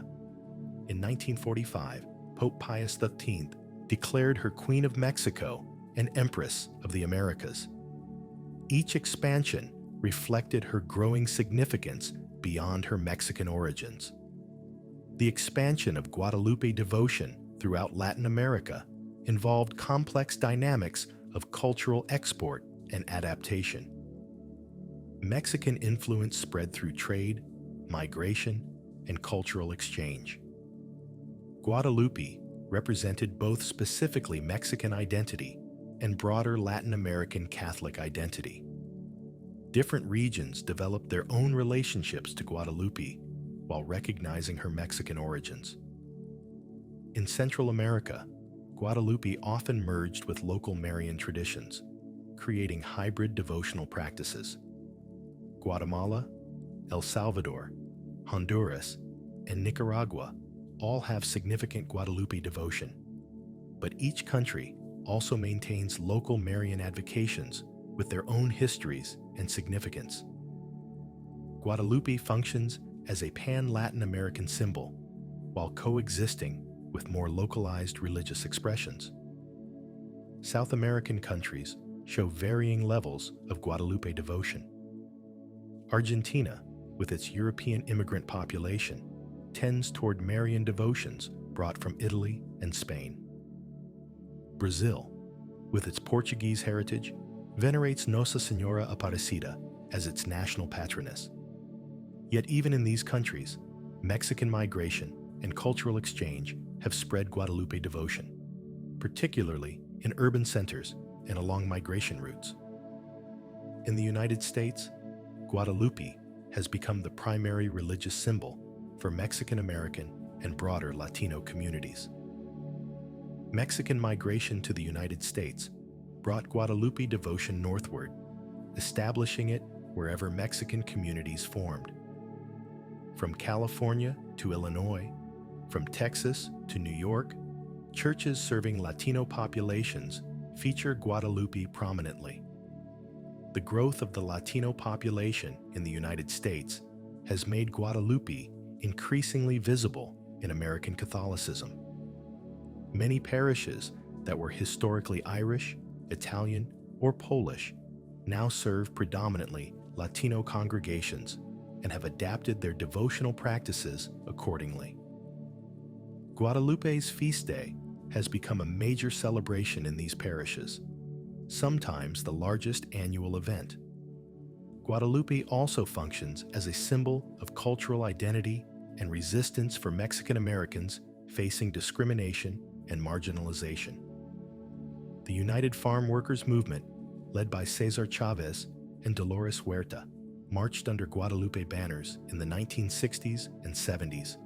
In 1945, Pope Pius XIII declared her Queen of Mexico and Empress of the Americas. Each expansion reflected her growing significance beyond her Mexican origins. The expansion of Guadalupe devotion throughout Latin America involved complex dynamics of cultural export and adaptation. Mexican influence spread through trade, migration, and cultural exchange. Guadalupe represented both specifically Mexican identity and broader Latin American Catholic identity. Different regions developed their own relationships to Guadalupe while recognizing her Mexican origins. In Central America, Guadalupe often merged with local Marian traditions, creating hybrid devotional practices. Guatemala, El Salvador, Honduras, and Nicaragua all have significant Guadalupe devotion, but each country also maintains local Marian advocations with their own histories and significance. Guadalupe functions as a pan-Latin American symbol while coexisting with more localized religious expressions. South American countries show varying levels of Guadalupe devotion. Argentina, with its European immigrant population, tends toward Marian devotions brought from Italy and Spain. Brazil, with its Portuguese heritage, venerates Nossa Senhora Aparecida as its national patroness. Yet even in these countries, Mexican migration and cultural exchange have spread Guadalupe devotion, particularly in urban centers and along migration routes. In the United States, Guadalupe has become the primary religious symbol for Mexican American and broader Latino communities. Mexican migration to the United States brought Guadalupe devotion northward, establishing it wherever Mexican communities formed. From California to Illinois, from Texas to New York, churches serving Latino populations feature Guadalupe prominently. The growth of the Latino population in the United States has made Guadalupe increasingly visible in American Catholicism. Many parishes that were historically Irish, Italian, or Polish now serve predominantly Latino congregations and have adapted their devotional practices accordingly. Guadalupe's feast day has become a major celebration in these parishes, sometimes the largest annual event. Guadalupe also functions as a symbol of cultural identity and resistance for Mexican Americans facing discrimination and marginalization. The United Farm Workers movement, led by Cesar Chavez and Dolores Huerta, marched under Guadalupe banners in the 1960s and 70s.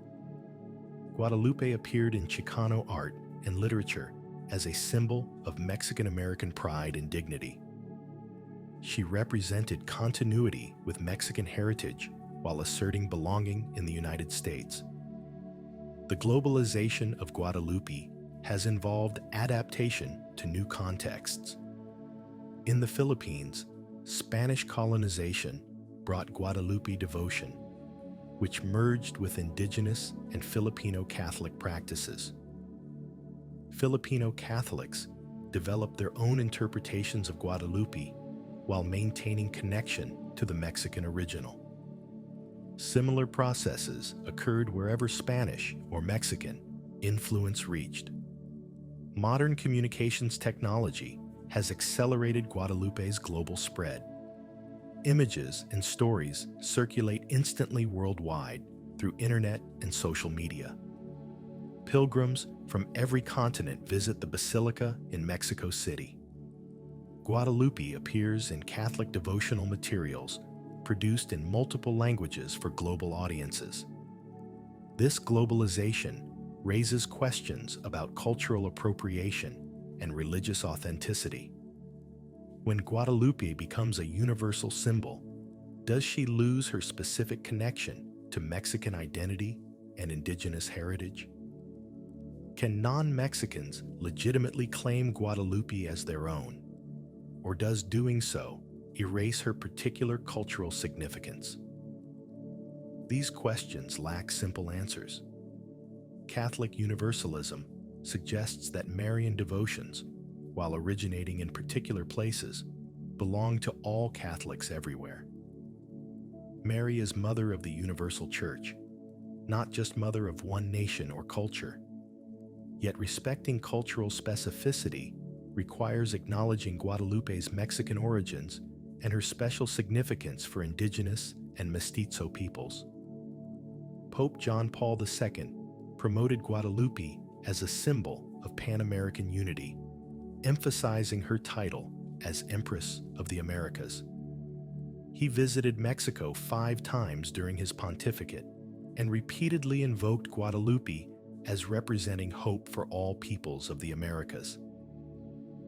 Guadalupe appeared in Chicano art and literature as a symbol of Mexican American pride and dignity. She represented continuity with Mexican heritage while asserting belonging in the United States. The globalization of Guadalupe has involved adaptation to new contexts. In the Philippines, Spanish colonization brought Guadalupe devotion, which merged with indigenous and Filipino Catholic practices. Filipino Catholics developed their own interpretations of Guadalupe while maintaining connection to the Mexican original. Similar processes occurred wherever Spanish or Mexican influence reached. Modern communications technology has accelerated Guadalupe's global spread. images and stories circulate instantly worldwide through internet and social media. Pilgrims from every continent visit the Basilica in Mexico City. Guadalupe appears in Catholic devotional materials produced in multiple languages for global audiences. This globalization raises questions about cultural appropriation and religious authenticity. When Guadalupe becomes a universal symbol, does she lose her specific connection to Mexican identity and indigenous heritage? Can non-Mexicans legitimately claim Guadalupe as their own? Or does doing so erase her particular cultural significance? These questions lack simple answers. Catholic Universalism suggests that Marian devotions, while originating in particular places, belong to all Catholics everywhere. Mary is Mother of the Universal Church, not just Mother of one nation or culture. Yet respecting cultural specificity requires acknowledging Guadalupe's Mexican origins and her special significance for indigenous and mestizo peoples. Pope John Paul II promoted Guadalupe as a symbol of Pan-American unity, emphasizing her title as Empress of the Americas. He visited Mexico 5 times during his pontificate and repeatedly invoked Guadalupe as representing hope for all peoples of the Americas.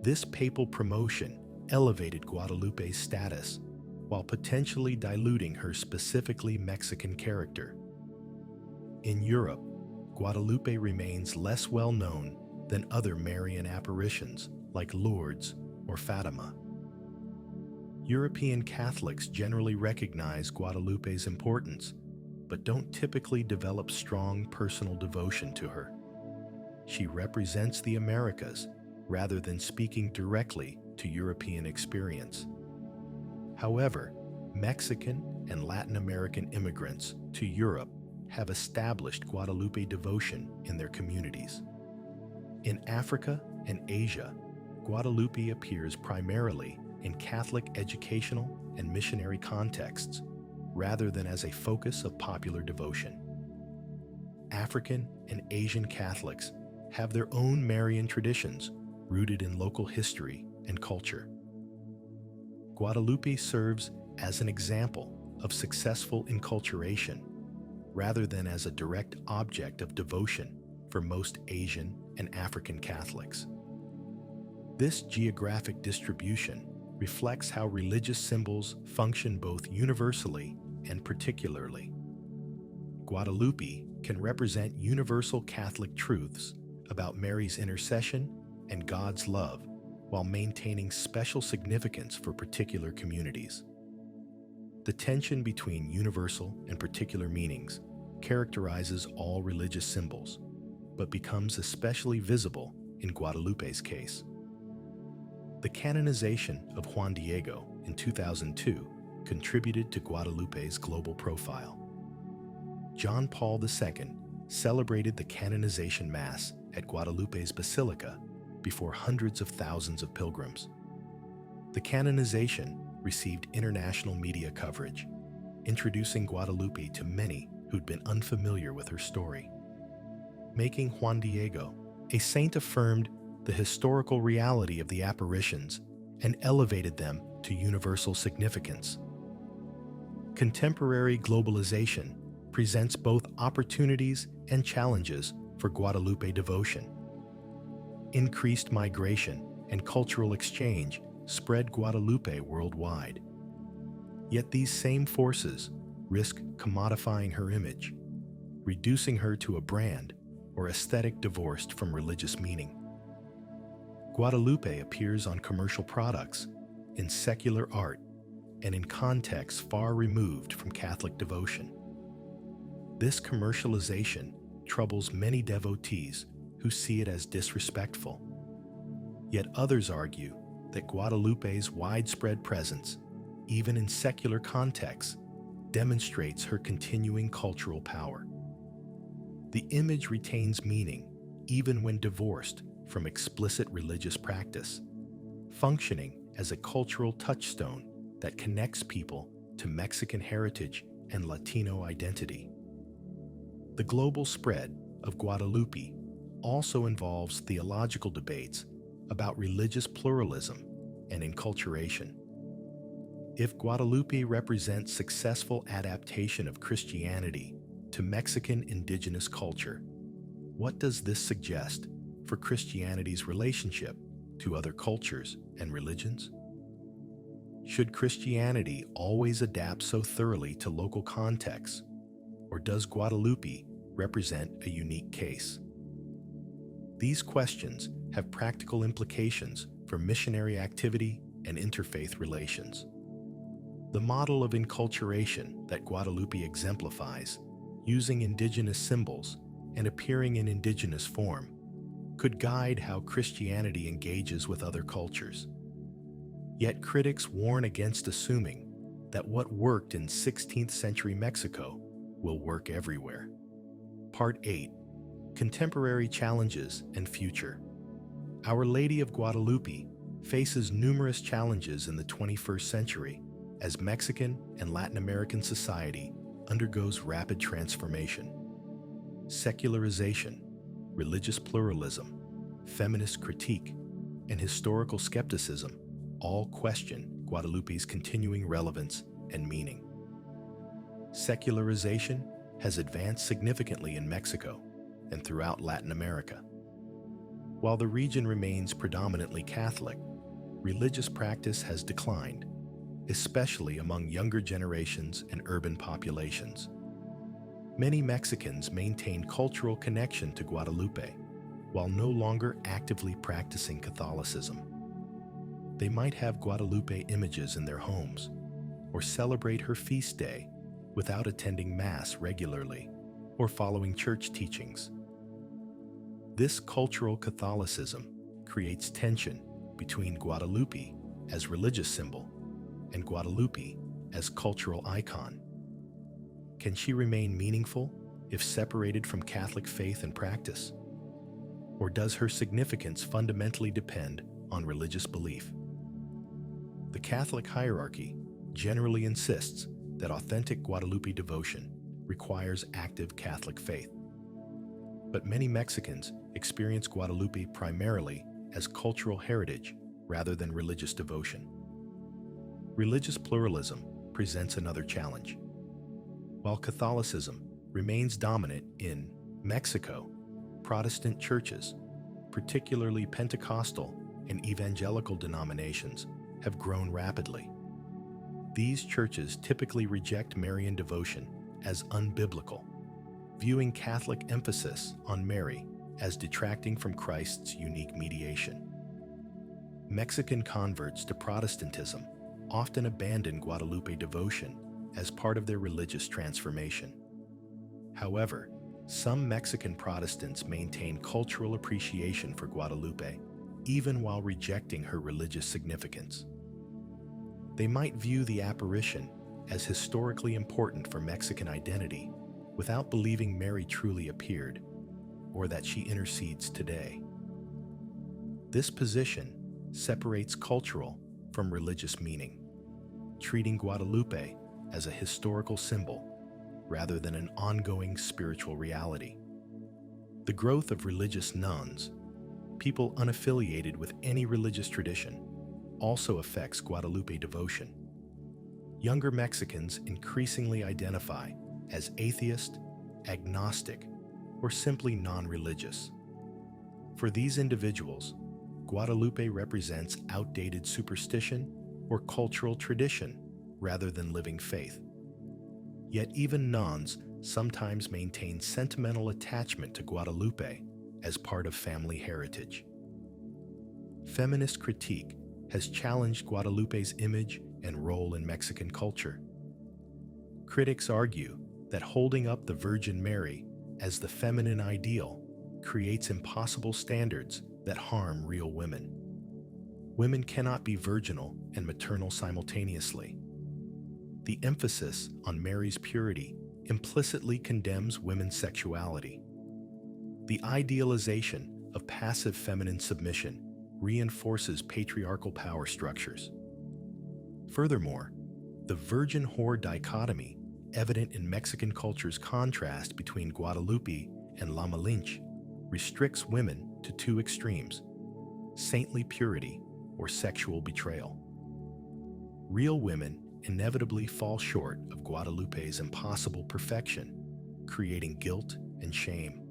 This papal promotion elevated Guadalupe's status while potentially diluting her specifically Mexican character. In Europe, Guadalupe remains less well known than other Marian apparitions like Lourdes or Fatima. European Catholics generally recognize Guadalupe's importance, but don't typically develop strong personal devotion to her. She represents the Americas rather than speaking directly to European experience. However, Mexican and Latin American immigrants to Europe have established Guadalupe devotion in their communities. In Africa and Asia, Guadalupe appears primarily in Catholic educational and missionary contexts, rather than as a focus of popular devotion. African and Asian Catholics have their own Marian traditions rooted in local history and culture. Guadalupe serves as an example of successful enculturation, rather than as a direct object of devotion for most Asian and African Catholics. This geographic distribution reflects how religious symbols function both universally and particularly. Guadalupe can represent universal Catholic truths about Mary's intercession and God's love, while maintaining special significance for particular communities. The tension between universal and particular meanings characterizes all religious symbols, but becomes especially visible in Guadalupe's case. The canonization of Juan Diego in 2002 contributed to Guadalupe's global profile. John Paul II celebrated the canonization Mass at Guadalupe's Basilica before hundreds of thousands of pilgrims. The canonization received international media coverage, introducing Guadalupe to many who'd been unfamiliar with her story. Making Juan Diego a saint affirmed the historical reality of the apparitions and elevated them to universal significance. Contemporary globalization presents both opportunities and challenges for Guadalupe devotion. Increased migration and cultural exchange spread Guadalupe worldwide. Yet these same forces risk commodifying her image, reducing her to a brand or aesthetic divorced from religious meaning. Guadalupe appears on commercial products, in secular art, and in contexts far removed from Catholic devotion. This commercialization troubles many devotees who see it as disrespectful. Yet others argue that Guadalupe's widespread presence, even in secular contexts, demonstrates her continuing cultural power. The image retains meaning even when divorced from explicit religious practice, functioning as a cultural touchstone that connects people to Mexican heritage and Latino identity. The global spread of Guadalupe also involves theological debates about religious pluralism and enculturation. If Guadalupe represents successful adaptation of Christianity to Mexican indigenous culture, what does this suggest for Christianity's relationship to other cultures and religions? Should Christianity always adapt so thoroughly to local contexts, or does Guadalupe represent a unique case? These questions have practical implications for missionary activity and interfaith relations. The model of enculturation that Guadalupe exemplifies, using indigenous symbols and appearing in indigenous form, could guide how Christianity engages with other cultures. Yet critics warn against assuming that what worked in 16th century Mexico will work everywhere. Part 8. Contemporary Challenges and Future. Our Lady of Guadalupe faces numerous challenges in the 21st century as Mexican and Latin American society undergoes rapid transformation. Secularization, religious pluralism, feminist critique, and historical skepticism all question Guadalupe's continuing relevance and meaning. Secularization has advanced significantly in Mexico and throughout Latin America. While the region remains predominantly Catholic, religious practice has declined, especially among younger generations and urban populations. Many Mexicans maintain cultural connection to Guadalupe while no longer actively practicing Catholicism. They might have Guadalupe images in their homes or celebrate her feast day without attending Mass regularly or following church teachings. This cultural Catholicism creates tension between Guadalupe as religious symbol and Guadalupe as cultural icon. Can she remain meaningful if separated from Catholic faith and practice? Or does her significance fundamentally depend on religious belief? The Catholic hierarchy generally insists that authentic Guadalupe devotion requires active Catholic faith. But many Mexicans experience Guadalupe primarily as cultural heritage rather than religious devotion. Religious pluralism presents another challenge. While Catholicism remains dominant in Mexico, Protestant churches, particularly Pentecostal and evangelical denominations, have grown rapidly. These churches typically reject Marian devotion as unbiblical, viewing Catholic emphasis on Mary as detracting from Christ's unique mediation. Mexican converts to Protestantism often abandon Guadalupe devotion as part of their religious transformation. However, some Mexican Protestants maintain cultural appreciation for Guadalupe, even while rejecting her religious significance. They might view the apparition as historically important for Mexican identity without believing Mary truly appeared or that she intercedes today. This position separates cultural from religious meaning, treating Guadalupe as a historical symbol rather than an ongoing spiritual reality. The growth of religious nuns, people unaffiliated with any religious tradition, also affects Guadalupe devotion. Younger Mexicans increasingly identify as atheist, agnostic, or simply non-religious. For these individuals, Guadalupe represents outdated superstition or cultural tradition rather than living faith. Yet even nuns sometimes maintain sentimental attachment to Guadalupe as part of family heritage. Feminist critique has challenged Guadalupe's image and role in Mexican culture. Critics argue that holding up the Virgin Mary as the feminine ideal creates impossible standards that harm real women. Women cannot be virginal and maternal simultaneously. The emphasis on Mary's purity implicitly condemns women's sexuality. The idealization of passive feminine submission reinforces patriarchal power structures. Furthermore, the virgin-whore dichotomy, evident in Mexican culture's contrast between Guadalupe and La Malinche, restricts women to two extremes: saintly purity or sexual betrayal. Real women inevitably fall short of Guadalupe's impossible perfection, creating guilt and shame.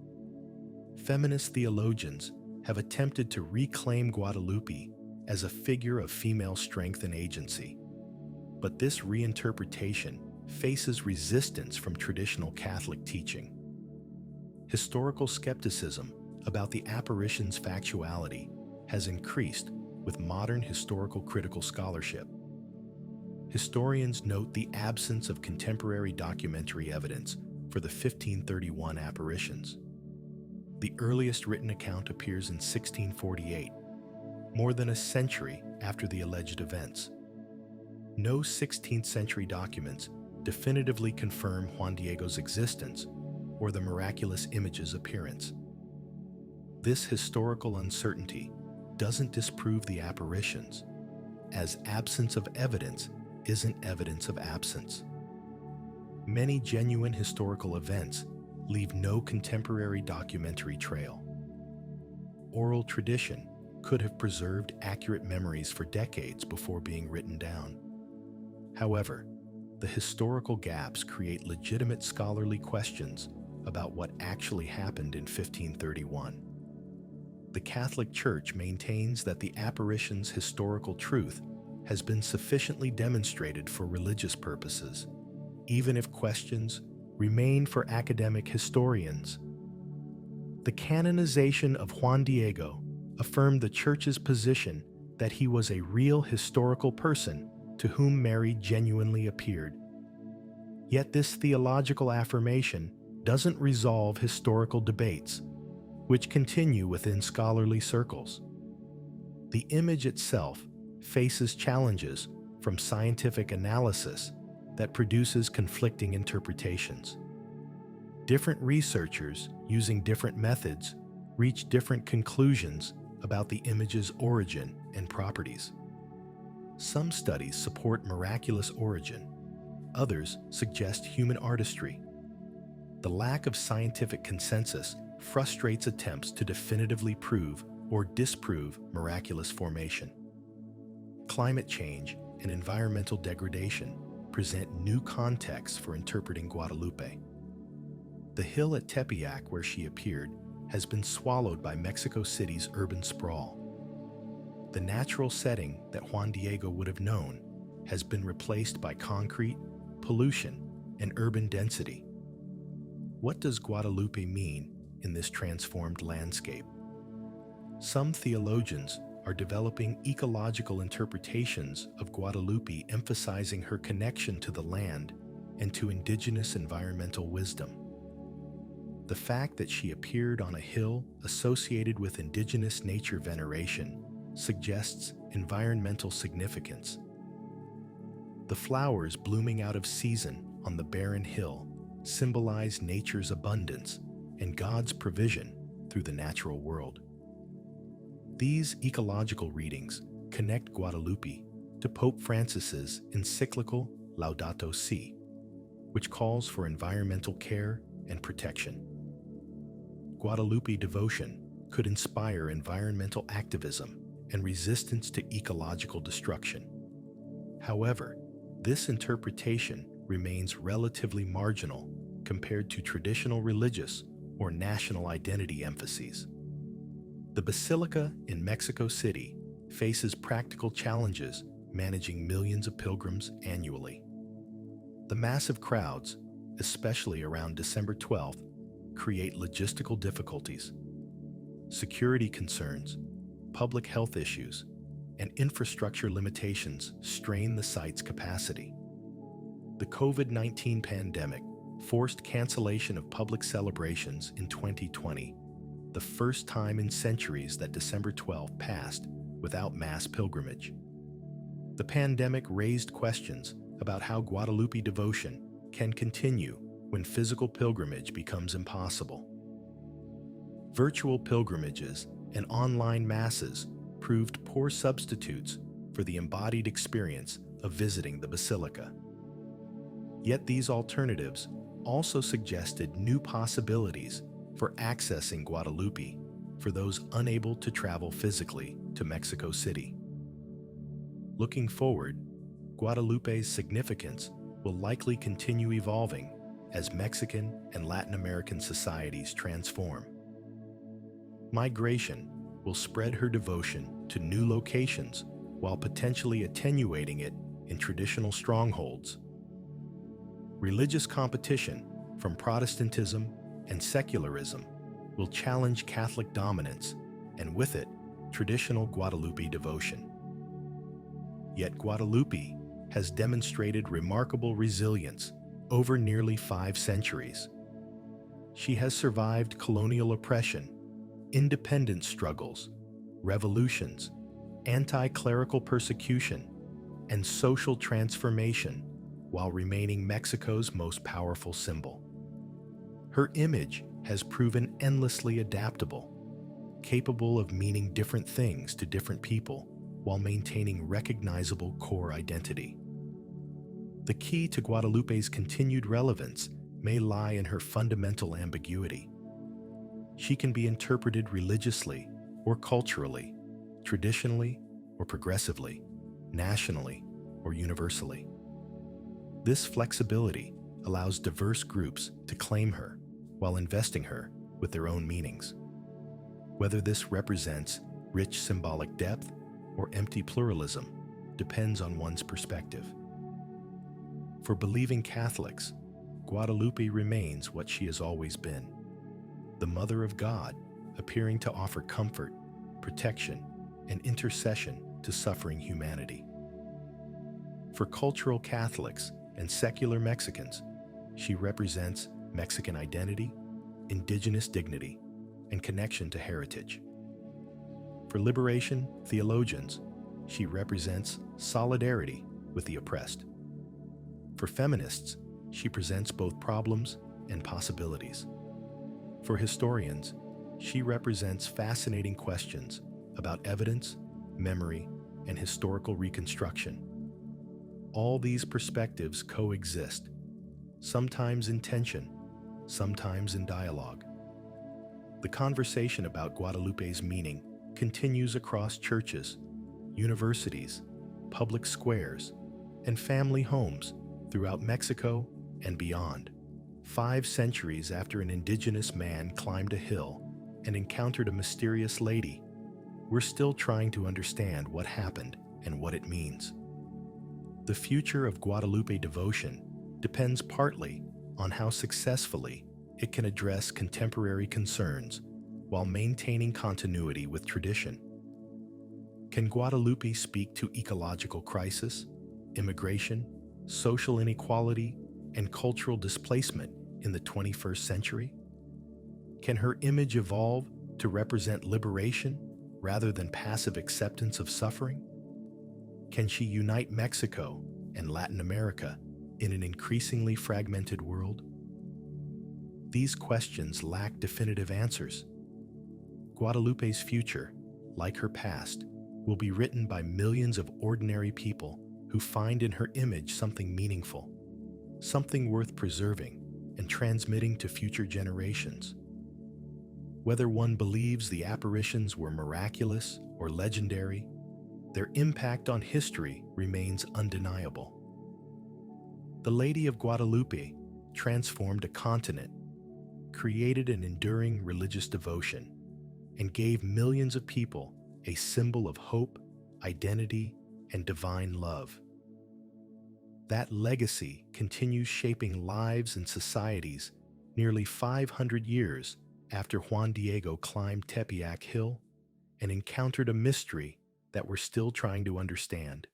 Feminist theologians have attempted to reclaim Guadalupe as a figure of female strength and agency, but this reinterpretation faces resistance from traditional Catholic teaching. Historical skepticism about the apparition's factuality has increased with modern historical critical scholarship. Historians note the absence of contemporary documentary evidence for the 1531 apparitions. The earliest written account appears in 1648, more than a century after the alleged events. No 16th century documents definitively confirm Juan Diego's existence or the miraculous image's appearance. This historical uncertainty doesn't disprove the apparitions, as absence of evidence isn't evidence of absence. Many genuine historical events leave no contemporary documentary trail. Oral tradition could have preserved accurate memories for decades before being written down. However, the historical gaps create legitimate scholarly questions about what actually happened in 1531. The Catholic Church maintains that the apparition's historical truth has been sufficiently demonstrated for religious purposes, even if questions remain for academic historians. The canonization of Juan Diego affirmed the Church's position that he was a real historical person to whom Mary genuinely appeared. Yet this theological affirmation doesn't resolve historical debates, which continue within scholarly circles. The image itself faces challenges from scientific analysis that produces conflicting interpretations. Different researchers, using different methods, reach different conclusions about the image's origin and properties. Some studies support miraculous origin, others suggest human artistry. The lack of scientific consensus frustrates attempts to definitively prove or disprove miraculous formation. Climate change and environmental degradation present new contexts for interpreting Guadalupe. The hill at Tepeyac where she appeared has been swallowed by Mexico City's urban sprawl. The natural setting that Juan Diego would have known has been replaced by concrete, pollution, and urban density. What does Guadalupe mean in this transformed landscape? Some theologians are developing ecological interpretations of Guadalupe, emphasizing her connection to the land and to indigenous environmental wisdom. The fact that she appeared on a hill associated with indigenous nature veneration suggests environmental significance. The flowers blooming out of season on the barren hill symbolize nature's abundance and God's provision through the natural world. These ecological readings connect Guadalupe to Pope Francis's encyclical Laudato Si, which calls for environmental care and protection. Guadalupe devotion could inspire environmental activism and resistance to ecological destruction. However, this interpretation remains relatively marginal compared to traditional religious or national identity emphases. The Basilica in Mexico City faces practical challenges managing millions of pilgrims annually. The massive crowds, especially around December 12th, create logistical difficulties. Security concerns, public health issues, and infrastructure limitations strain the site's capacity. The COVID-19 pandemic forced cancellation of public celebrations in 2020, the first time in centuries that December 12 passed without mass pilgrimage. The pandemic raised questions about how Guadalupe devotion can continue when physical pilgrimage becomes impossible. Virtual pilgrimages and online masses proved poor substitutes for the embodied experience of visiting the basilica. Yet these alternatives also suggested new possibilities for accessing Guadalupe for those unable to travel physically to Mexico City. Looking forward, Guadalupe's significance will likely continue evolving as Mexican and Latin American societies transform. Migration will spread her devotion to new locations while potentially attenuating it in traditional strongholds. Religious competition from Protestantism and secularism will challenge Catholic dominance and with it, traditional Guadalupe devotion. Yet Guadalupe has demonstrated remarkable resilience over nearly 5 centuries. She has survived colonial oppression, independence struggles, revolutions, anti-clerical persecution, and social transformation while remaining Mexico's most powerful symbol. Her image has proven endlessly adaptable, capable of meaning different things to different people while maintaining recognizable core identity. The key to Guadalupe's continued relevance may lie in her fundamental ambiguity. She can be interpreted religiously or culturally, traditionally or progressively, nationally or universally. This flexibility allows diverse groups to claim her while investing her with their own meanings. Whether this represents rich symbolic depth or empty pluralism depends on one's perspective. For believing Catholics, Guadalupe remains what she has always been, the Mother of God, appearing to offer comfort, protection, and intercession to suffering humanity. For cultural Catholics and secular Mexicans, she represents Mexican identity, indigenous dignity, and connection to heritage. For liberation theologians, she represents solidarity with the oppressed. For feminists, she presents both problems and possibilities. For historians, she represents fascinating questions about evidence, memory, and historical reconstruction. All these perspectives coexist, sometimes in tension, sometimes in dialogue. The conversation about Guadalupe's meaning continues across churches, universities, public squares, and family homes throughout Mexico and beyond. 5 centuries after an indigenous man climbed a hill and encountered a mysterious lady, we're still trying to understand what happened and what it means. The future of Guadalupe devotion depends partly on how successfully it can address contemporary concerns while maintaining continuity with tradition. Can Guadalupe speak to ecological crisis, immigration, social inequality, and cultural displacement in the 21st century? Can her image evolve to represent liberation rather than passive acceptance of suffering? Can she unite Mexico and Latin America in an increasingly fragmented world? These questions lack definitive answers. Guadalupe's future, like her past, will be written by millions of ordinary people who find in her image something meaningful, something worth preserving and transmitting to future generations. Whether one believes the apparitions were miraculous or legendary, their impact on history remains undeniable. The Lady of Guadalupe transformed a continent, created an enduring religious devotion, and gave millions of people a symbol of hope, identity, and divine love. That legacy continues shaping lives and societies nearly 500 years after Juan Diego climbed Tepeyac Hill and encountered a mystery that we're still trying to understand.